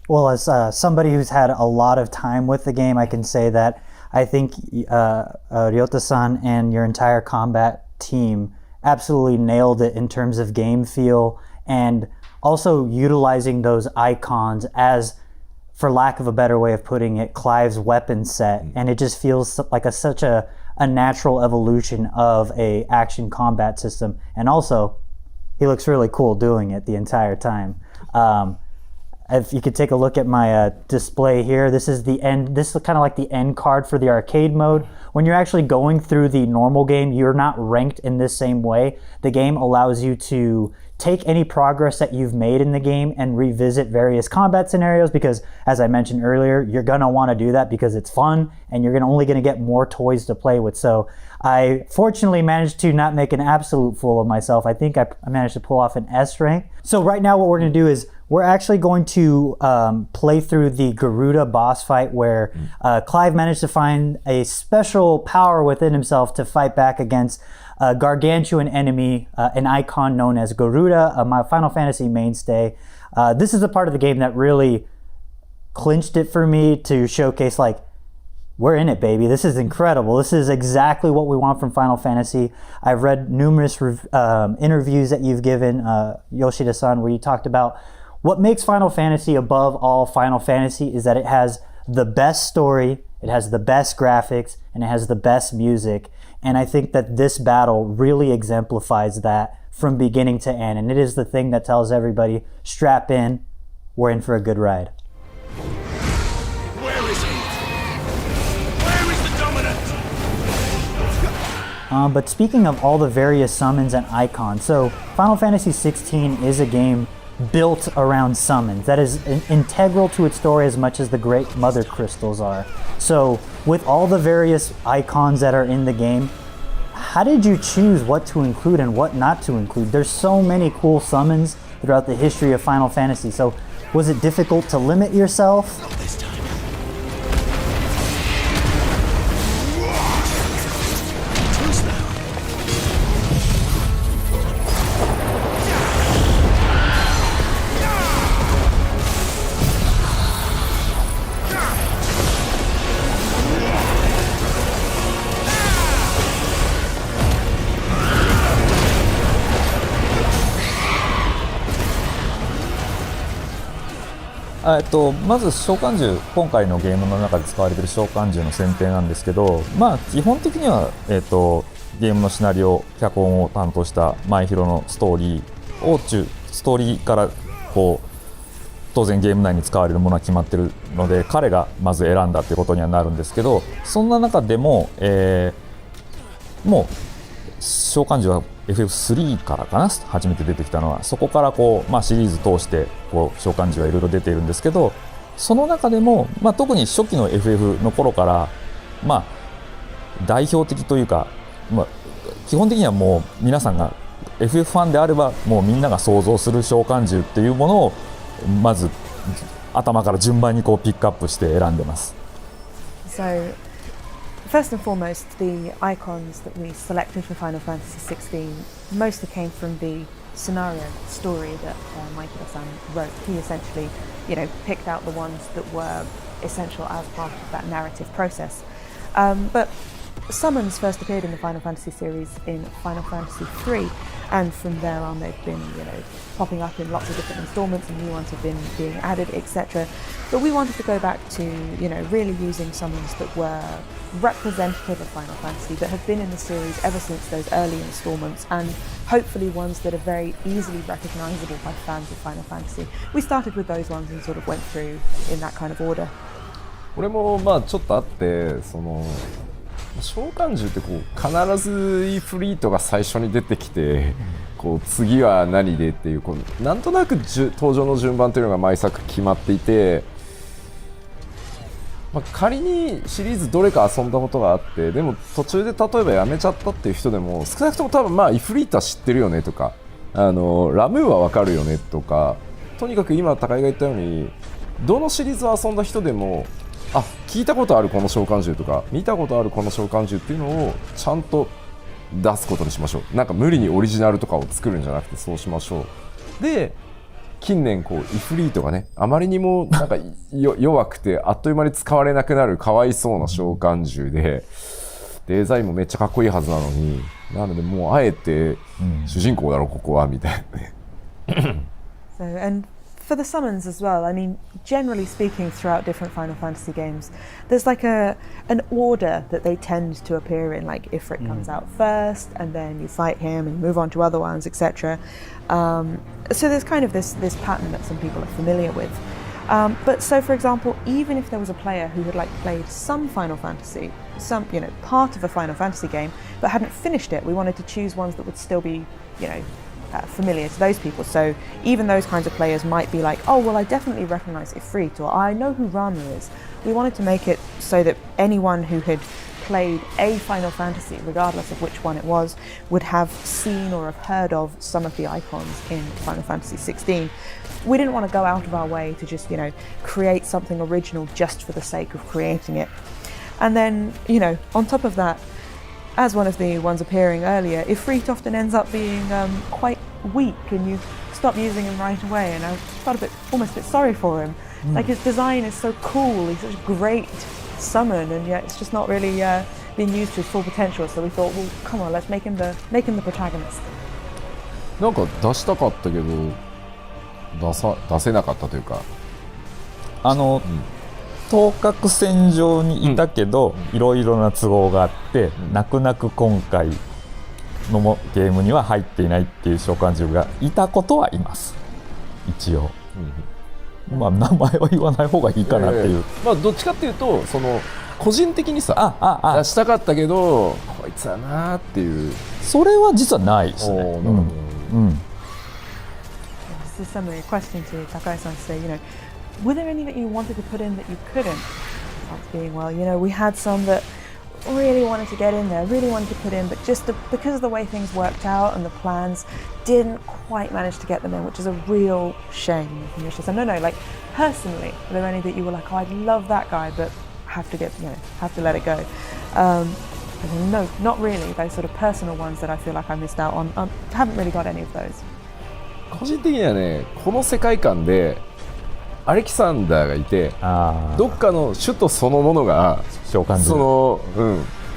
Well, as somebody who's had a lot of time with the game, I can say that I think Ryota-san and your entire combat team absolutely nailed it in terms of game feel, and also utilizing those icons as, for lack of a better way of putting it, Clive's weapon set. And it just feels like such a natural evolution of a action combat system. And also, he looks really cool doing it the entire time. If you could take a look at my display here, this is the end. This is kind of like the end card for the arcade mode. When you're actually going through the normal game, you're not ranked in this same way. The game allows you to take any progress that you've made in the game and revisit various combat scenarios, because, as I mentioned earlier, you're going to want to do that because it's fun and you're only going to get more toys to play with. So I fortunately managed to not make an absolute fool of myself. I think I managed to pull off an S rank. So right now what we're going to do is we're actually going to play through the Garuda boss fight, where Clive managed to find a special power within himself to fight back against a gargantuan enemy, an icon known as Garuda, my Final Fantasy mainstay. This is the part of the game that really clinched it for me to showcase, like, we're in it, baby. This is incredible. This is exactly what we want from Final Fantasy. I've read numerous interviews that you've given, Yoshida-san, where you talked about what makes Final Fantasy above all Final Fantasy is that it has the best story, it has the best graphics, and it has the best music. And I think that this battle really exemplifies that from beginning to end. And it is the thing that tells everybody, strap in, we're in for a good ride. Where is he? Where is the dominant? But speaking of all the various summons and icons, so Final Fantasy XVI is a game built around summons. That is integral to its story as much as the Great Mother Crystals are. So with all the various icons that are in the game, how did you choose what to include and what not to include? There's so many cool summons throughout the history of Final Fantasy. So was it difficult to limit yourself? Not this time. Choose now.まず召喚獣、今回のゲームの中で使われている召喚獣の選定なんですけど、基本的には、ゲームのシナリオ、脚本を担当した前広のストーリーからこう当然ゲーム内に使われるものは決まっているので、彼がまず選んだということにはなるんですけど、そんな中でも、もう召喚獣は FF3 からかな、初めて出てきたのは。そこからこう、シリーズ通してこう召喚獣はいろいろ出ているんですけど、その中でも、特に初期の FF の頃から、代表的というか、基本的にはもう皆さんが FF ファンであればもうみんなが想像する召喚獣っていうものをまず頭から順番にこうピックアップして選んでます。So, first and foremost, the icons that we selected for Final Fantasy XVI mostly came from the scenario story that Maikiro-san wrote. He essentially, picked out the ones that were essential as part of that narrative process. But summons first appeared in the Final Fantasy series in Final Fantasy III, and from there on they've been, popping up in lots of different installments, and new ones have been being added, etc. But we wanted to go back to, really using summons that were representative of Final Fantasy, that have been in the series ever since those early installments, and hopefully ones that are very easily recognizable by fans of Final Fantasy. We started with those ones and sort of went through in that kind of order. 俺もちょっとあって、その召喚獣ってこう必ずイフリートが最初に出てきて、こう次は何でっていうなんとなく登場の順番というのが毎作決まっていて、仮にシリーズどれか遊んだことがあって、でも途中で例えばやめちゃったっていう人でも少なくとも多分イフリートは知ってるよねとか、ラムーはわかるよねとか、とにかく今高井が言ったようにどのシリーズを遊んだ人でも聞いたことあるこの召喚獣とか見たことあるこの召喚獣っていうのをちゃんと出すことにしましょう。なんか無理にオリジナルとかを作るんじゃなくてそうしましょう。で近年イフリートがねあまりにもなんか弱くてあっという間に使われなくなるかわいそうな召喚獣で、デザインもめっちゃかっこいいはずなのに、なのでもうあえて主人公だろここはみたいなね。For the summons as well, I mean, generally speaking, throughout different Final Fantasy games, there's like an order that they tend to appear in. Like Ifrit comes out first, and then you fight him and move on to other ones, etc. So there's kind of this pattern that some people are familiar with. But so, for example, even if there was a player who had played some Final Fantasy, some part of a Final Fantasy game, but hadn't finished it, we wanted to choose ones that would still be, familiar to those people. So even those kinds of players might be like, oh well, I definitely recognize Ifrit, or I know who Rama is. We wanted to make it so that anyone who had played a Final Fantasy, regardless of which one it was, would have seen or have heard of some of the icons in Final Fantasy XVI. We didn't want to go out of our way to just, create something original just for the sake of creating it. And then, on top of that, as one of the ones appearing earlier, Ifrit often ends up being quite weak, and you stop using him right away, and I felt almost a bit sorry for him. Like his design is so cool, he's such a great summon, and yet it's just not really being used to his full potential. So we thought, well, come on, let's make him the protagonist. なんか出したかったけど出せなかったというか、当確線上にいたけど、いろいろな都合があって、泣く泣く今回のゲームには入っていないっていう召喚獣がいたことはいます一応、名前は言わない方がいいかなっていう、どっちかっていうとその個人的にさ出したかったけどいつだなっていうそれは実はないですね。なるほど、This is similar question to Takai-san to say, were there any that you wanted to put in that you couldn't? Being, well, we had some that really wanted to get in there, really wanted to put in, but just because of the way things worked out and the plans, didn't quite manage to get them in, which is a real shame. And Yoshida said, no, like personally, were there any that you were like, oh, I'd love that guy, but have to let it go? And no, not really. Those sort of personal ones that I feel like I missed out on, haven't really got any of those. 個人的にはね、この世界観でアレキサンダーがいて、どっかの首都そのものが召喚その、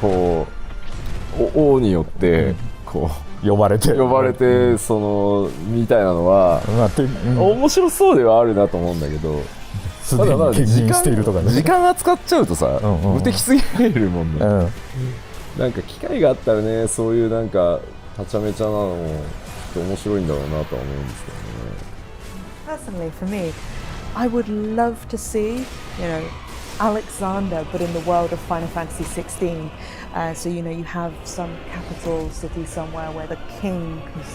こう王によってこう呼ばれてそのみたいなのは、面白そうではあるなと思うんだけど、すでに兼任しているとかね、時間扱っちゃうとさ、無敵すぎるもんね、なんか機会があったらね、そういうなんかはちゃめちゃなのもきっと面白いんだろうなとは思うんですけどね。Personally, for me, I would love to see, Alexander, but in the world of Final Fantasy XVI. So you have some capital city somewhere where the king can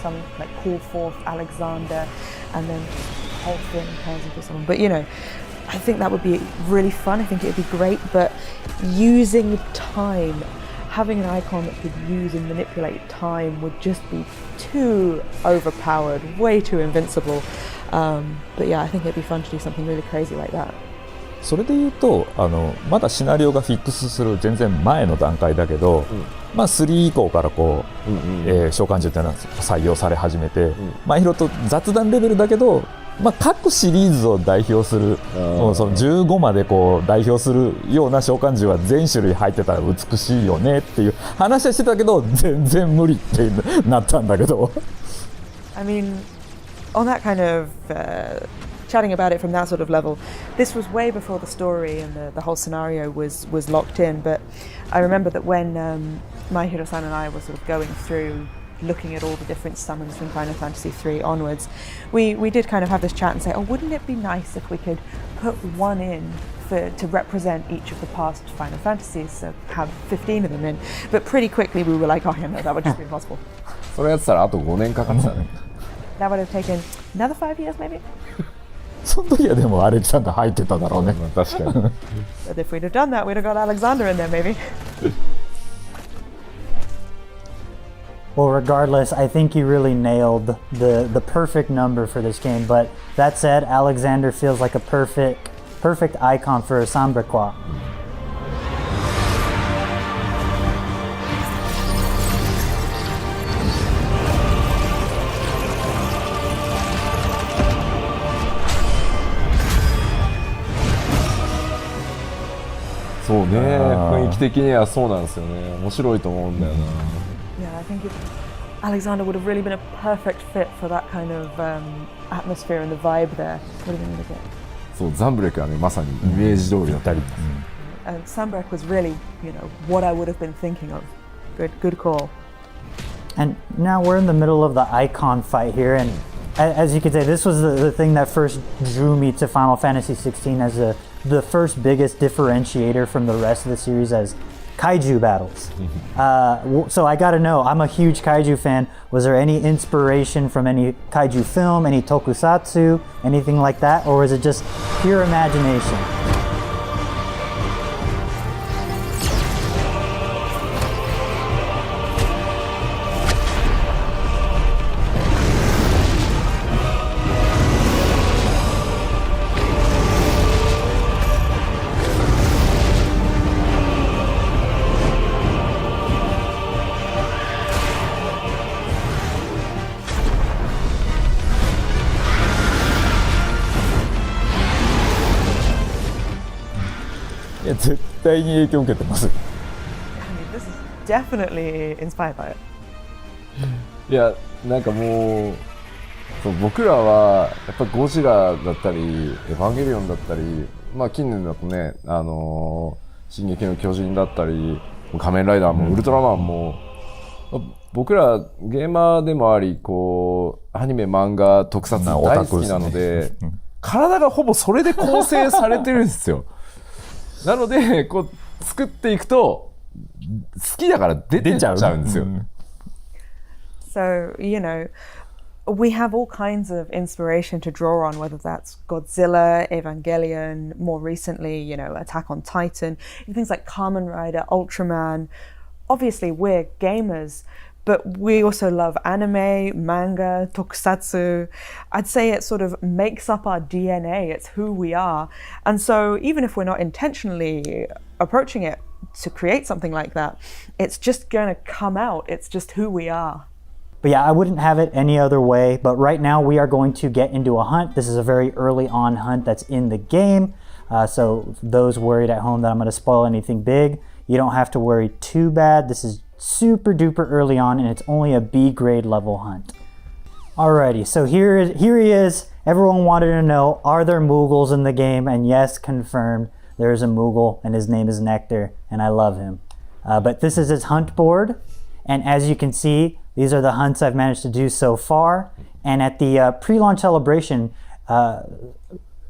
call forth Alexander, and then the whole thing turns into someone. But I think that would be really fun. I think it would be great. But using time, having an icon that could use and manipulate time would just be too overpowered, way too invincible. But yeah, I think it'd be fun to do something really crazy like that. それで言うとまだシナリオがフィックスする全然前の段階だけど、3以降からこう、召喚獣っていうのは採用され始めて、いろいろと雑談レベルだけど、各シリーズを代表する、もうその15までこう代表するような召喚獣は全種類入ってたら美しいよねっていう話はしてたけど、全然無理ってなったんだけど。I mean, on that kind of chatting about it from that sort of level, this was way before the story and the whole scenario was locked in. But I remember that when Maihiro-san and I were sort of going through looking at all the different summons from Final Fantasy III onwards, we did kind of have this chat and say, oh, wouldn't it be nice if we could put one in to represent each of the past Final Fantasies, so have 15 of them in. But pretty quickly we were like, oh yeah, no, that would just be impossible. それやってたらあと5年かかってたね。That would have taken another 5 years maybe? その時はでもアレキサンダー入ってただろうね。確かに。But if we'd have done that, we'd have got Alexander in there maybe. Well, regardless, I think you really nailed the perfect number for this game. But that said, Alexander feels like a perfect icon for a Sombrequa. Yeah, 雰囲気的にはそうなんですよね。面白いと思うんだよな。Yeah, I think Alexander would have really been a perfect fit for that kind of atmosphere and the vibe there. Would have been really good. そう、ザンブレクはね、まさにイメージ通りだったり。And Sambrek was really, what I would have been thinking of. Good call. And now we're in the middle of the icon fight here, and as you can say, this was the thing that first drew me to Final Fantasy XVI as the first biggest differentiator from the rest of the series as kaiju battles. So I gotta know, I'm a huge kaiju fan. Was there any inspiration from any kaiju film, any tokusatsu, anything like that? Or was it just pure imagination?絶対に影響を受けてます。I mean, this is definitely inspired by it. いや、なんかもう、そう僕らはやっぱゴジラだったり、エヴァンゲリオンだったり、近年だとね、進撃の巨人だったり、仮面ライダーもウルトラマンも、僕らゲーマーでもあり、こうアニメ、漫画、特撮大好きなので、体がほぼそれで構成されてるんですよ。なのでこう作っていくと好きだから出てっちゃうんですよ。So, you know, we have all kinds of inspiration to draw on, whether that's Godzilla, Evangelion, more recently, you know, Attack on Titan, things like Kamen Rider, Ultraman. Obviously, we're gamers, but we also love anime, manga, tokusatsu. I'd say it sort of makes up our DNA, it's who we are. And so even if we're not intentionally approaching it to create something like that, it's just going to come out, it's just who we are. But yeah, I wouldn't have it any other way. But right now we are going to get into a hunt. This is a very early on hunt that's in the game. So those worried at home that I'm going to spoil anything big, you don't have to worry too bad. This is super duper early on and it's only a B grade level hunt. Alrighty, so here he is. Everyone wanted to know, are there Moogles in the game? And yes, confirmed, there's a Moogle and his name is Nectar and I love him. But this is his hunt board. And as you can see, these are the hunts I've managed to do so far. And at the pre-launch celebration,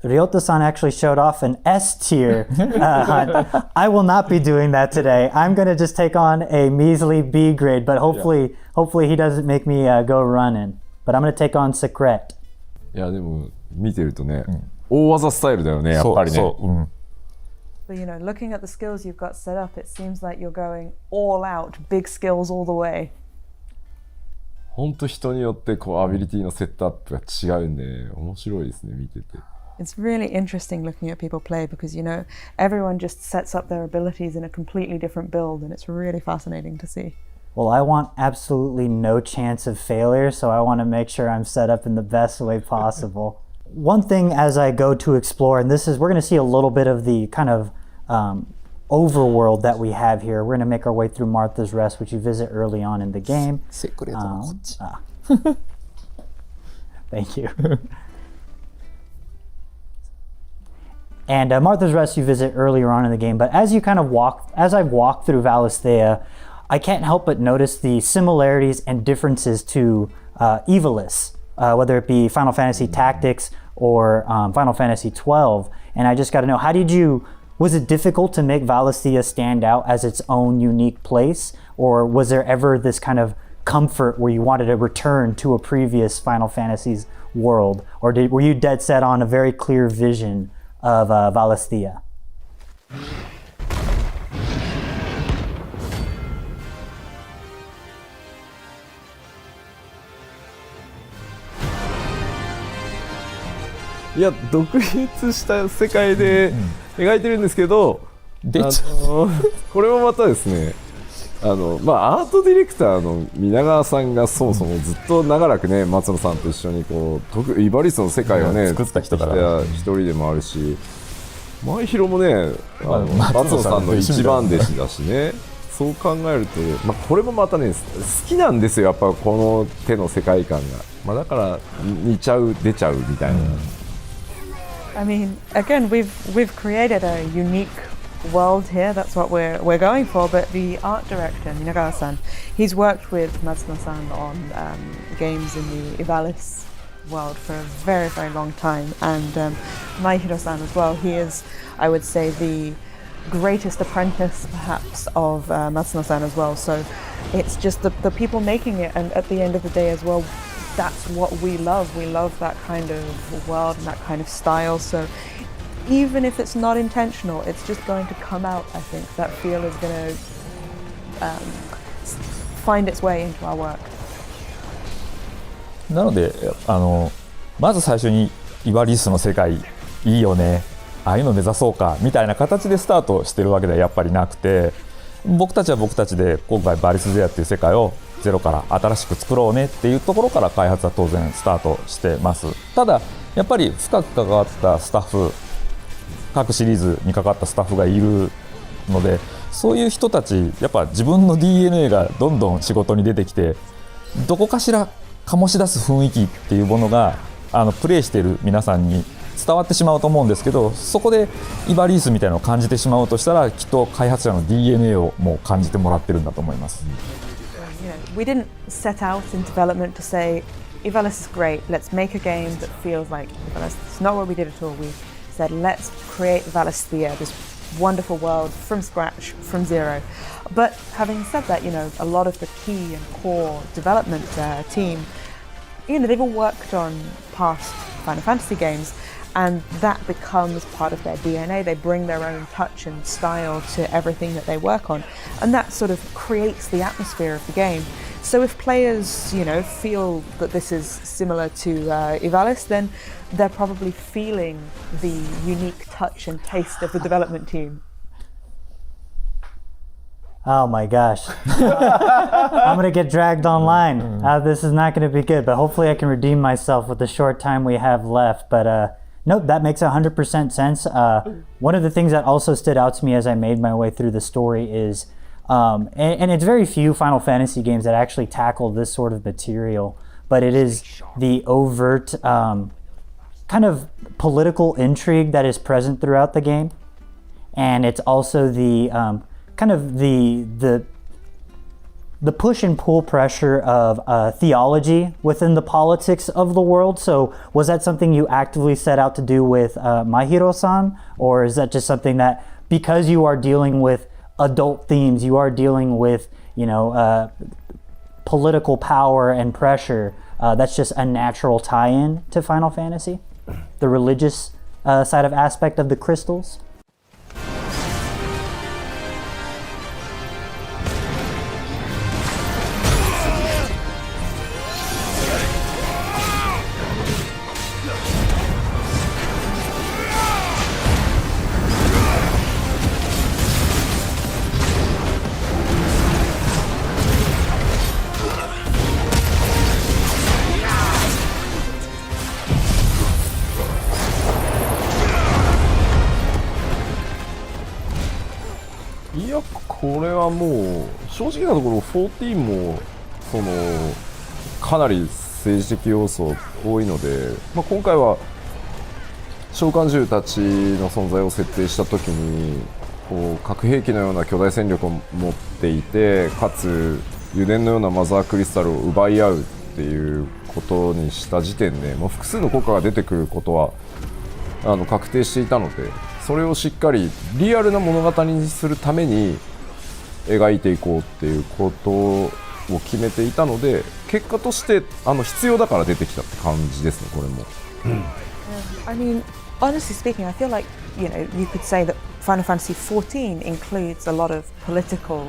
Ryota-san actually showed off an S-tier hunt. I will not be doing that today. I'm going to just take on a measly B grade, but hopefully he doesn't make me go running. But I'm going to take on Sekhret. いやでも見てるとね、大技スタイルだよね、やっぱりね。But you know, looking at the skills you've got set up, it seems like you're going all out, big skills all the way. 本当人によってこうアビリティのセットアップが違うんで、ね、面白いですね見てて。It's really interesting looking at people play because you know everyone just sets up their abilities in a completely different build, and it's really fascinating to see. Well, I want absolutely no chance of failure, so I want to make sure I'm set up in the best way possible. One thing as I go to explore, and this is, we're going to see a little bit of the kind of overworld that we have here. We're going to make our way through Martha's Rest, which you visit early on in the game. Thank you. And Martha's Rest you visit earlier on in the game, but as you kind of as I walk through Valisthea, I can't help but notice the similarities and differences to Ivalice, whether it be Final Fantasy Tactics or Final Fantasy XII. And I just got to know, was it difficult to make Valisthea stand out as its own unique place? Or was there ever this kind of comfort where you wanted to return to a previous Final Fantasy's world? Or were you dead set on a very clear vision of Valisthea? いや独立した世界で描いてるんですけど、これもまたですね、アートディレクターの皆川さんがそもそもずっと長らくね松野さんと一緒にこうイバリスの世界をね作った人だから一人でもあるし、前広もね松野さんの一番弟子だしね。そう考えると、これもまたね好きなんですよ、やっぱこの手の世界観が、だから似ちゃう出ちゃうみたいな。I mean, again, we've created a unique world here. That's what we're going for. But the art director, Minagawa-san, he's worked with Matsuno-san on games in the Ivalice world for a very, very long time, and Maihiro-san as well. He is, I would say, the greatest apprentice, perhaps, of Matsuno-san as well. So it's just the people making it, and at the end of the day as well, that's what we love. We love that kind of world and that kind of style. So even if it's not intentional, it's just going to come out. I think that feel is going to find its way into our work. なのでまず最初にイバリスの世界いいよね、ああいうの目指そうかみたいな形でスタートしてるわけではやっぱりなくて、僕たちは僕たちで今回バリスゼアっていう世界をゼロから新しく作ろうねっていうところから開発は当然スタートしてます。ただやっぱり深く関わったスタッフ、各シリーズに関わったスタッフがいるので、そういう人たちやっぱ自分の DNA がどんどん仕事に出てきて、どこかしら醸し出す雰囲気っていうものがプレイしている皆さんに伝わってしまうと思うんですけど、そこでイバリースみたいなのを感じてしまうとしたら、きっと開発者の DNA をもう感じてもらってるんだと思います。We didn't set out in development to say Ivalice is great, let's make a game that feels like Ivalice. It's not what we did at all. We said let's create Valisthea, this wonderful world from scratch, from zero. But having said that, you know, a lot of the key and core development team, you know, they've all worked on past Final Fantasy games, and that becomes part of their DNA. They bring their own touch and style to everything that they work on, and that sort of creates the atmosphere of the game. So if players, you know, feel that this is similar to Ivalice, then they're probably feeling the unique touch and taste of the development team. Oh my gosh. I'm going to get dragged online. This is not going to be good, but hopefully I can redeem myself with the short time we have left. But nope, that makes 100% sense. One of the things that also stood out to me as I made my way through the story is, and it's very few Final Fantasy games that actually tackle this sort of material, but it is the overt kind of political intrigue that is present throughout the game. And it's also the kind of the push and pull pressure of theology within the politics of the world. So was that something you actively set out to do with Mahiro-san, or is that just something that, because you are dealing with adult themes, you are dealing with, you know, political power and pressure, that's just a natural tie-in to Final Fantasy, the religious side of aspect of the crystals?これはもう正直なところ14もそのかなり政治的要素多いので、今回は召喚獣たちの存在を設定した時にこう核兵器のような巨大戦力を持っていて、かつ油田のようなマザークリスタルを奪い合うっていうことにした時点で、複数の国家が出てくることは確定していたので、それをしっかりリアルな物語にするために描いていこうっていうことを決めていたので、結果として必要だから出てきたって感じですね、これも。I mean, honestly speaking, I feel like, you know, you could say that Final Fantasy XIV includes a lot of political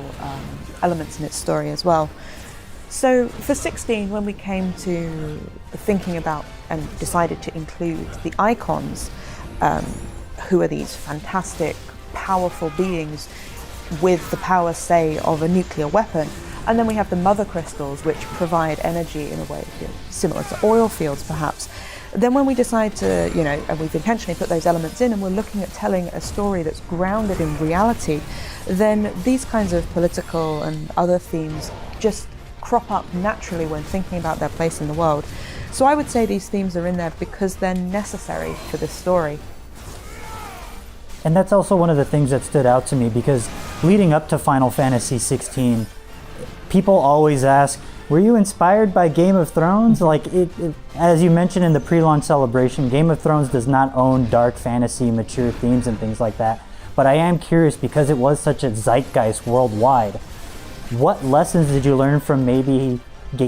elements in its story as well. So for 16, when we came to thinking about and decided to include the icons, who are these fantastic, powerful beings with the power, say, of a nuclear weapon, and then we have the mother crystals, which provide energy in a way, you know, similar to oil fields perhaps. Then when we decide to, you know, and we've intentionally put those elements in and we're looking at telling a story that's grounded in reality, then these kinds of political and other themes just crop up naturally when thinking about their place in the world. So I would say these themes are in there because they're necessary for this story. And that's also one of the things that stood out to me, because leading up to Final Fantasy XVI, people always ask, were you inspired by Game of Thrones? Like, as you mentioned in the pre-launch celebration, Game of Thrones does not own dark fantasy, mature themes and things like that. But I am curious, because it was such a zeitgeist worldwide, what lessons did you learn from maybe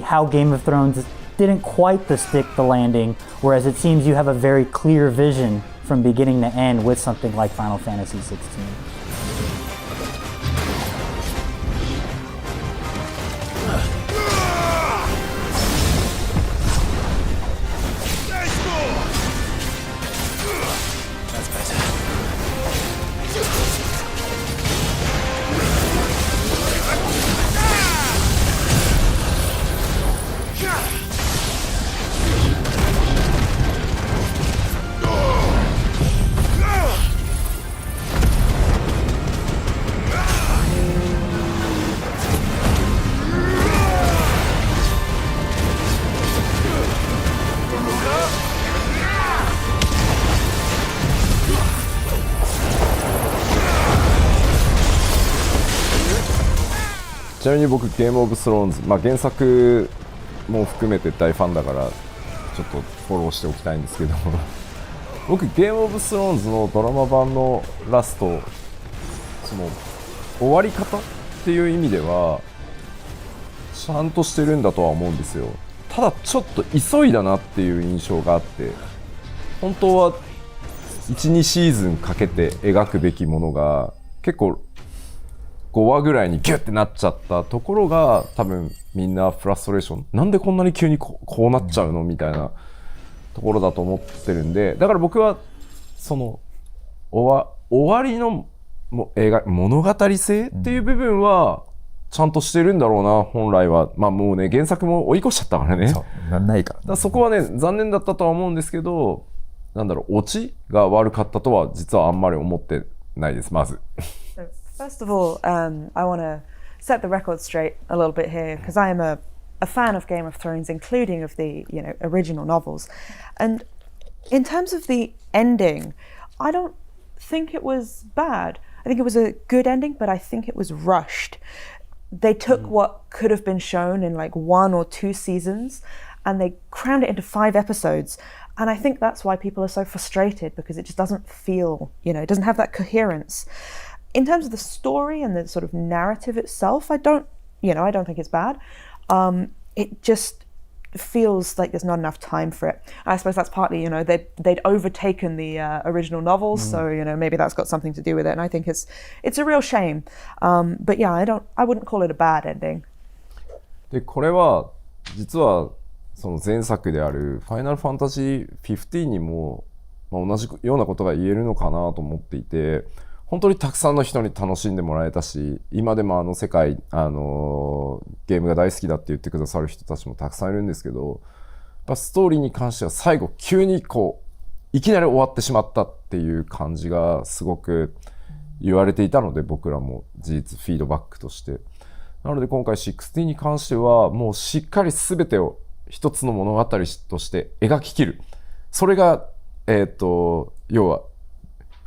how Game of Thrones didn't quite stick the landing, whereas it seems you have a very clear vision from beginning to end with something like Final Fantasy XVI?ちなみに僕ゲームオブスローンズ、原作も含めて大ファンだからちょっとフォローしておきたいんですけど僕ゲームオブスローンズのドラマ版のラストその終わり方っていう意味ではちゃんとしてるんだとは思うんですよ。ただちょっと急いだなっていう印象があって、本当は 1,2 シーズンかけて描くべきものが結構5話ぐらいにギュッてなっちゃったところが、多分みんなフラストレーション、なんでこんなに急にこうなっちゃうのみたいなところだと思ってるんで、だから僕はその終わりの物語性っていう部分はちゃんとしてるんだろうな、本来は。まあもうね、原作も追い越しちゃったからね。そうないから、だからそこはね、残念だったとは思うんですけど、なんだろう、オチが悪かったとは実はあんまり思ってないです、まず。So, first of all, I want to set the record straight a little bit here, because I am a fan of Game of Thrones, including of the original novels. And in terms of the ending, I don't think it was bad. I think it was a good ending, but I think it was rushed. They took what could have been shown in like 1 or 2 seasons and they crammed it into 5 episodes. And I think that's why people are so frustrated, because it just doesn't feel, it doesn't have that coherence. In terms of the story and the sort of narrative itself, I don't think it's bad. It just feels like there's not enough time for it. I suppose that's partly, they'd overtaken the original novels, so maybe that's got something to do with it. And I think it's a real shame. But yeah, I wouldn't call it a bad ending. でこれは実はその前作であるファイナルファンタジー15にも、同じようなことが言えるのかなと思っていて、本当にたくさんの人に楽しんでもらえたし、今でも世界ゲームが大好きだって言ってくださる人たちもたくさんいるんですけど、やっぱストーリーに関しては最後急にいきなり終わってしまったっていう感じがすごく言われていたので、僕らも事実フィードバックとして。なので今回16に関してはもうしっかり全てを一つの物語として描き切る。それが要は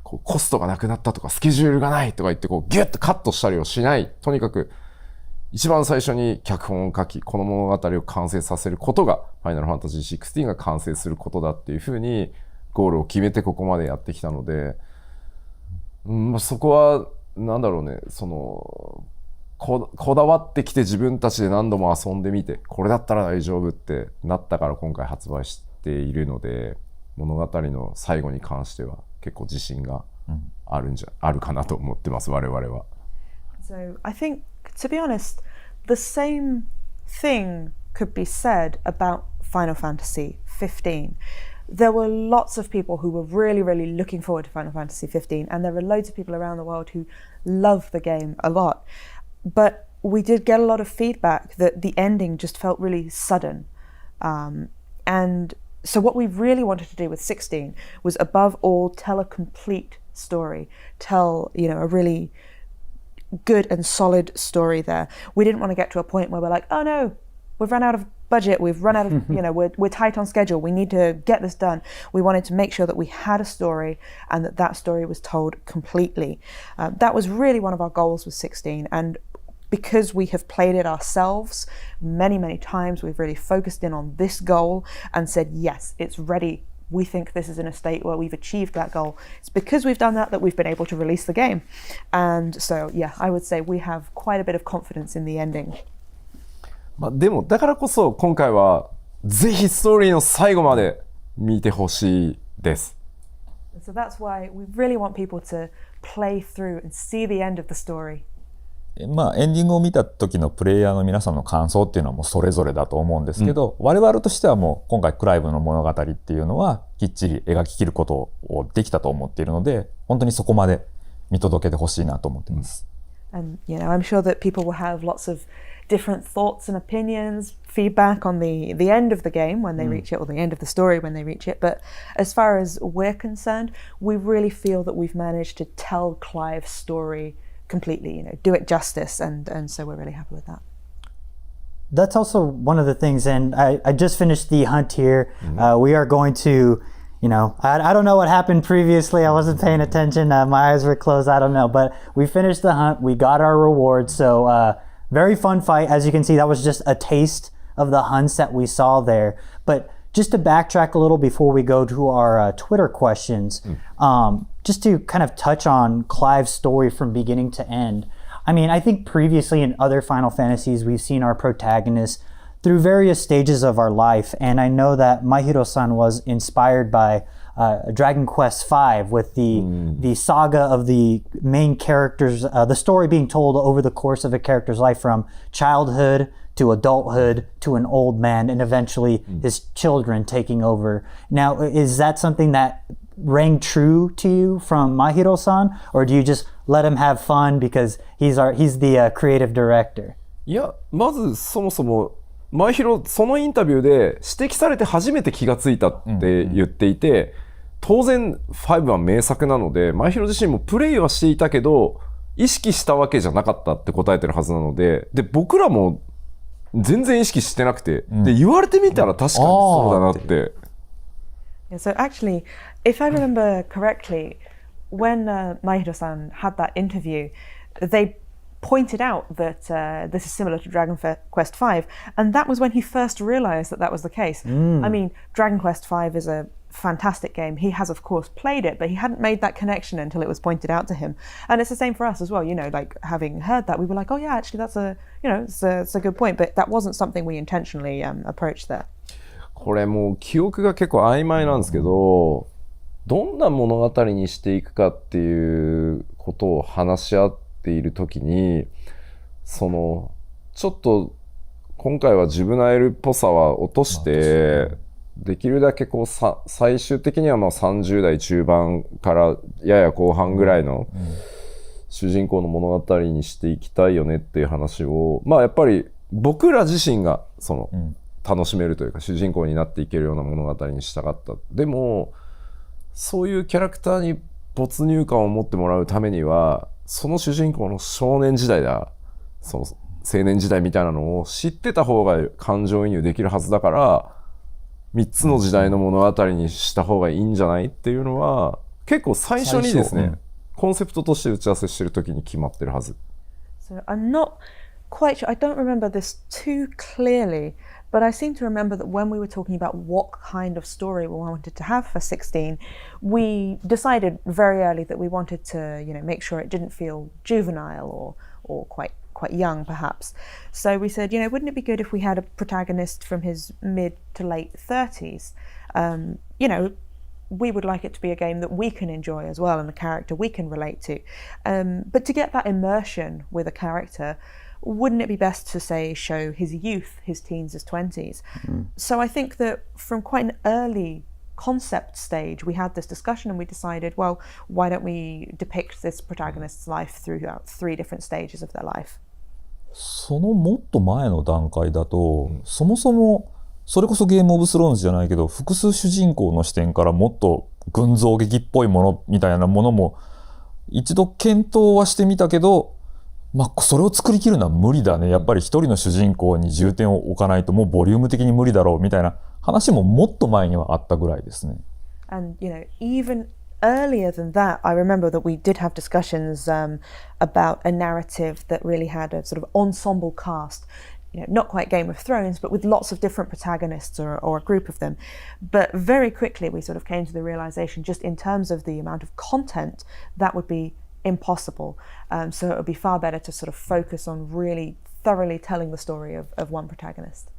コストがなくなったとかスケジュールがないとか言ってギュッとカットしたりをしない。とにかく一番最初に脚本を書き、この物語を完成させることがファイナルファンタジー16が完成することだっていうふうにゴールを決めてここまでやってきたので、そこはなんだろうね、こだわってきて自分たちで何度も遊んでみて、これだったら大丈夫ってなったから今回発売しているので、物語の最後に関しては結構自信があるかなと思ってます、我々は。So I think, to be honest, the same thing could be said about Final Fantasy XV. There were lots of people who were really, really looking forward to Final Fantasy XV, and there are loads of people around the world who love the game a lot. But we did get a lot of feedback that the ending just felt really sudden. And so what we really wanted to do with 16 was, above all, tell a complete story, tell, a really good and solid story there. We didn't want to get to a point where we're like, oh no, we've run out of budget, we've run out of, we're tight on schedule, we need to get this done. We wanted to make sure that we had a story and that story was told completely. That was really one of our goals with 16, and because we have played it ourselves many, many times, we've really focused in on this goal and said, yes, it's ready. We think this is in a state where we've achieved that goal. It's because we've done that we've been able to release the game. And so, yeah, I would say we have quite a bit of confidence in the ending. でもだからこそ今回はぜひストーリーの最後まで見てほしいです。So that's why we really want people to play through and see the end of the story. エンディングを見た時のプレイヤーの皆さんの感想っていうのはもうそれぞれだと思うんですけど、我々としてはもう今回クライブの物語っていうのはきっちり描き切ることをできたと思っているので、本当にそこまで見届けてほしいなと思っています。And I'm sure that people will have lots of different thoughts and opinions, feedback on the end of the game when they reach it, or the end of the story when they reach it. But as far as we're concerned, we really feel that we've managed to tell Clive's story completely, do it justice, and so we're really happy with that. That's also one of the things, and I just finished the hunt here. We are going to, I don't know what happened previously. I wasn't paying attention. My eyes were closed. I don't know, but we finished the hunt. We got our reward. So very fun fight. As you can see, that was just a taste of the hunts that we saw there. But just to backtrack a little before we go to our Twitter questions, just to kind of touch on Clive's story from beginning to end. I mean, I think previously in other Final Fantasies, we've seen our protagonists through various stages of our life. And I know that Maihiro-san was inspired by Dragon Quest V with the saga of the main characters, the story being told over the course of a character's life from childhood to adulthood to an old man and eventually his children taking over. Now, is that something that rang true to you from Maihiro-san, or do you just let him have fun because he's the creative director? いや、まずそもそも前広そのインタビューで指摘されて初めて気がついたって言っていて、当然5は名作なので前広自身もプレイはしていたけど意識したわけじゃなかったって答えてるはずなので、で僕らも全然意識してなくて、で言われてみたら確かにそうだなって。Yeah, so actually, if I remember correctly, when Maihiro-san had that interview, they pointed out that this is similar to Dragon Quest V, and that was when he first realized that that was the case. I mean, Dragon Quest V is a fantastic game. He has, of course, played it, but he hadn't made that connection until it was pointed out to him. And it's the same for us as well. You know, like having heard that, we were like, oh yeah, actually, that's it's a good point. But that wasn't something we intentionally approached there. これもう記憶が結構曖昧なんですけど、どんな物語にしていくかっていうことを話し合っているときに、そのちょっと今回はジュブナイルっぽさは落として、できるだけこう最終的にはまあ30代中盤からやや後半ぐらいの主人公の物語にしていきたいよねっていう話を、まあやっぱり僕ら自身がその、楽しめるというか主人公になっていけるような物語にしたかった。でもそういうキャラクターに没入感を持ってもらうためにはその主人公の少年時代だ、その青年時代みたいなのを知ってた方が感情移入できるはずだから3つの時代の物語にした方がいいんじゃないっていうのは結構最初にですね、コンセプトとして打ち合わせしてる時に決まってるはず。So I'm not quite sure, I don't remember this too clearly, but I seem to remember that when we were talking about what kind of story we wanted to have for 16, we decided very early that we wanted to, make sure it didn't feel juvenile or quite young perhaps. So we said, wouldn't it be good if we had a protagonist from his mid to late 30s? We would like it to be a game that we can enjoy as well and a character we can relate to. But to get that immersion with a character, wouldn't it be best to say show his youth, his teens, his 20s? So I think that from quite an early concept stage we had this discussion and we decided, well, why don't we depict this protagonist's life throughout 3 different stages of their life? そのもっと前の段階だと、そもそもそれこそゲームオブスローンズじゃないけど複数主人公の視点からもっと群像劇っぽいものみたいなものも一度検討はしてみたけど、それを作り切るのは無理だね、やっぱり一人の主人公に重点を置かないともうボリューム的に無理だろうみたいな話ももっと前にはあったぐらいですね。And even earlier than that, I remember that we did have discussions about a narrative that really had a sort of ensemble cast. Not quite Game of Thrones, but with lots of different protagonists or a group of them. But very quickly we sort of came to the realization, just in terms of the amount of content, that would be impossible. So it would be far better to sort of focus on really thoroughly telling the story of one protagonist.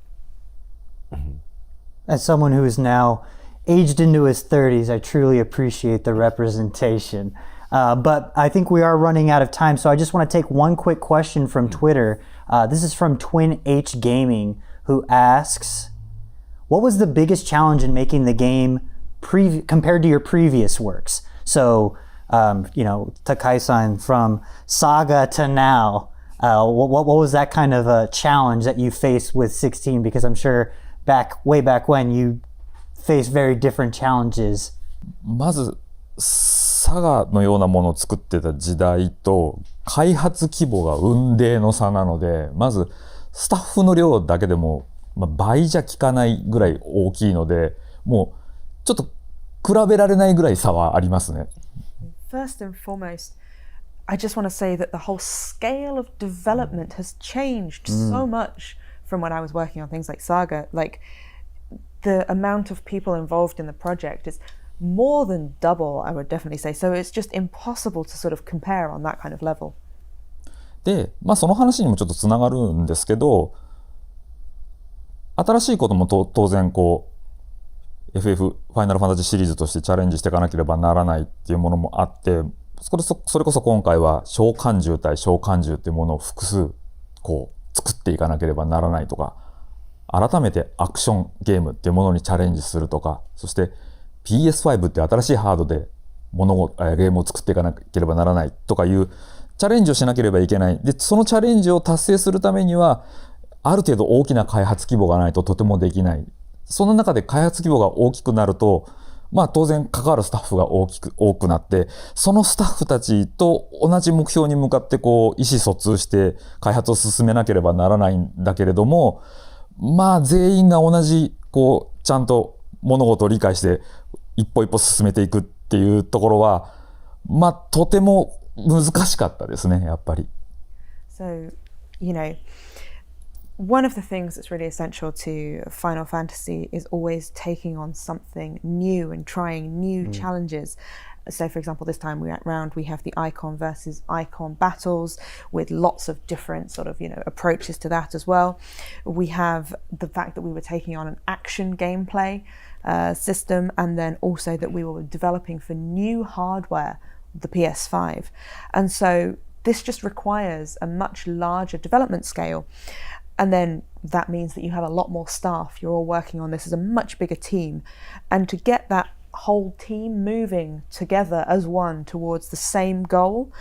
As someone who is now aged into his 30s, I truly appreciate the representation. But I think we are running out of time, so I just want to take one quick question from Twitter. This is from Twin H Gaming, who asks, what was the biggest challenge in making the game compared to your previous works? So, Takai-san, from Saga to now, what was that kind of a challenge that you faced with 16? Because I'm sure way back when you faced very different challenges. まずサガのようなものを作ってた時代と開発規模が雲泥の差なので、まずスタッフの量だけでも、倍じゃ効かないぐらい大きいので、もうちょっと比べられないぐらい差はありますね。First and foremost, I just want to say that the whole scale of development has changed so much from when I was working on things like Saga. Like, the amount of people involved in the project is more than double, I would definitely say. So it's just impossible to sort of compare on that kind of level. で、その話にもちょっとつながるんですけど、新しいことも当然こう FF ファイナルファンタジーシリーズとしてチャレンジしていかなければならないっていうものもあって、それこそ今回は召喚獣対召喚獣っていうものを複数こう作っていかなければならないとか、改めてアクションゲームっていうものにチャレンジするとか、そして PS5 って新しいハードでゲームを作っていかなければならないとかいうチャレンジをしなければいけない。で、そのチャレンジを達成するためには、ある程度大きな開発規模がないととてもできない。その中で開発規模が大きくなると、当然関わるスタッフが多くなって、そのスタッフたちと同じ目標に向かってこう意思疎通して開発を進めなければならないんだけれども、全員が同じこうちゃんと物事を理解して一歩一歩進めていくっていうところは、とても難しかったですね、やっぱり。So, one of the things that's really essential to Final Fantasy is always taking on something new and trying new challenges. So, for example, this time round we have the Icon versus Icon battles with lots of different sort of, approaches to that as well. We have the fact that we were taking on an action gameplay system, and then also that we were developing for new hardware, the PS5. And so this just requires a much larger development scale. And then that means that you have a lot more staff. You're all working on this as a much bigger team. And to get that whole team moving together as one towards the same goal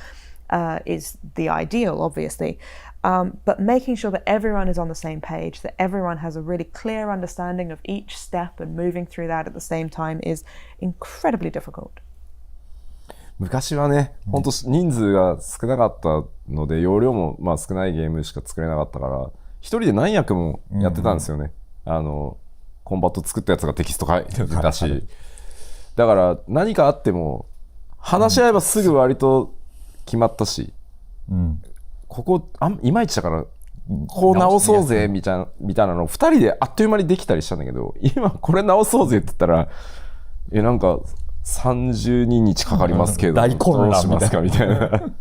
is the ideal, obviously. But making sure that everyone is on the same page, that everyone has a really clear understanding of each step and moving through that at the same time is incredibly difficult. 昔はね、本当人数が少なかったので、容量も少ないゲームしか作れなかったから、一人で何役もやってたんですよね。コンバット作ったやつがテキスト書いてたし、だから何かあっても話し合えばすぐ割と決まったし、ここいまいちだからこう直そうぜみたいなのを2人であっという間にできたりしたんだけど、今これ直そうぜって言ったらなんか30日かかりますけどどうしますかみたいな。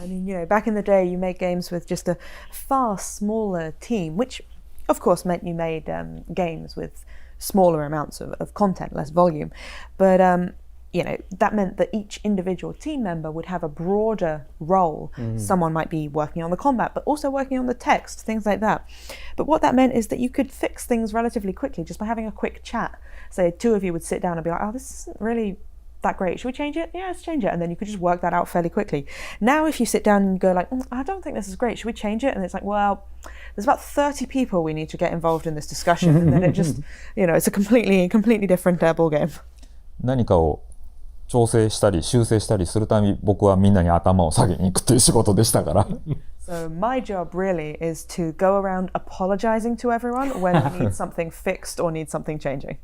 I mean, back in the day, you made games with just a far smaller team, which, of course, meant you made games with smaller amounts of content, less volume. But, that meant that each individual team member would have a broader role. Someone might be working on the combat, but also working on the text, things like that. But what that meant is that you could fix things relatively quickly just by having a quick chat. So two of you would sit down and be like, oh, this isn't really that great. Should we change it? Yeah, let's change it. And then you could just work that out fairly quickly. Now, if you sit down and go like, I don't think this is great. Should we change it? And it's like, well, there's about 30 people we need to get involved in this discussion. And then it just, it's a completely different ball game. 何かを調整したり修正したりするため僕はみんなに頭を下げに行くという仕事でしたから。So my job really is to go around apologizing to everyone when they need something fixed or need something changing.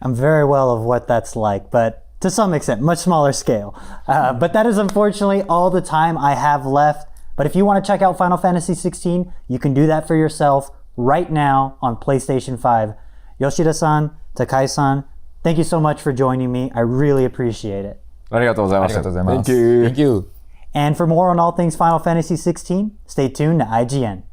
I'm very well of what that's like, but to some extent, much smaller scale. But that is unfortunately all the time I have left. But if you want to check out Final Fantasy XVI, you can do that for yourself right now on PlayStation 5. Yoshida-san, Takai-san, thank you so much for joining me. I really appreciate it. ありがとうございました。Thank you. And for more on all things Final Fantasy XVI, stay tuned to IGN.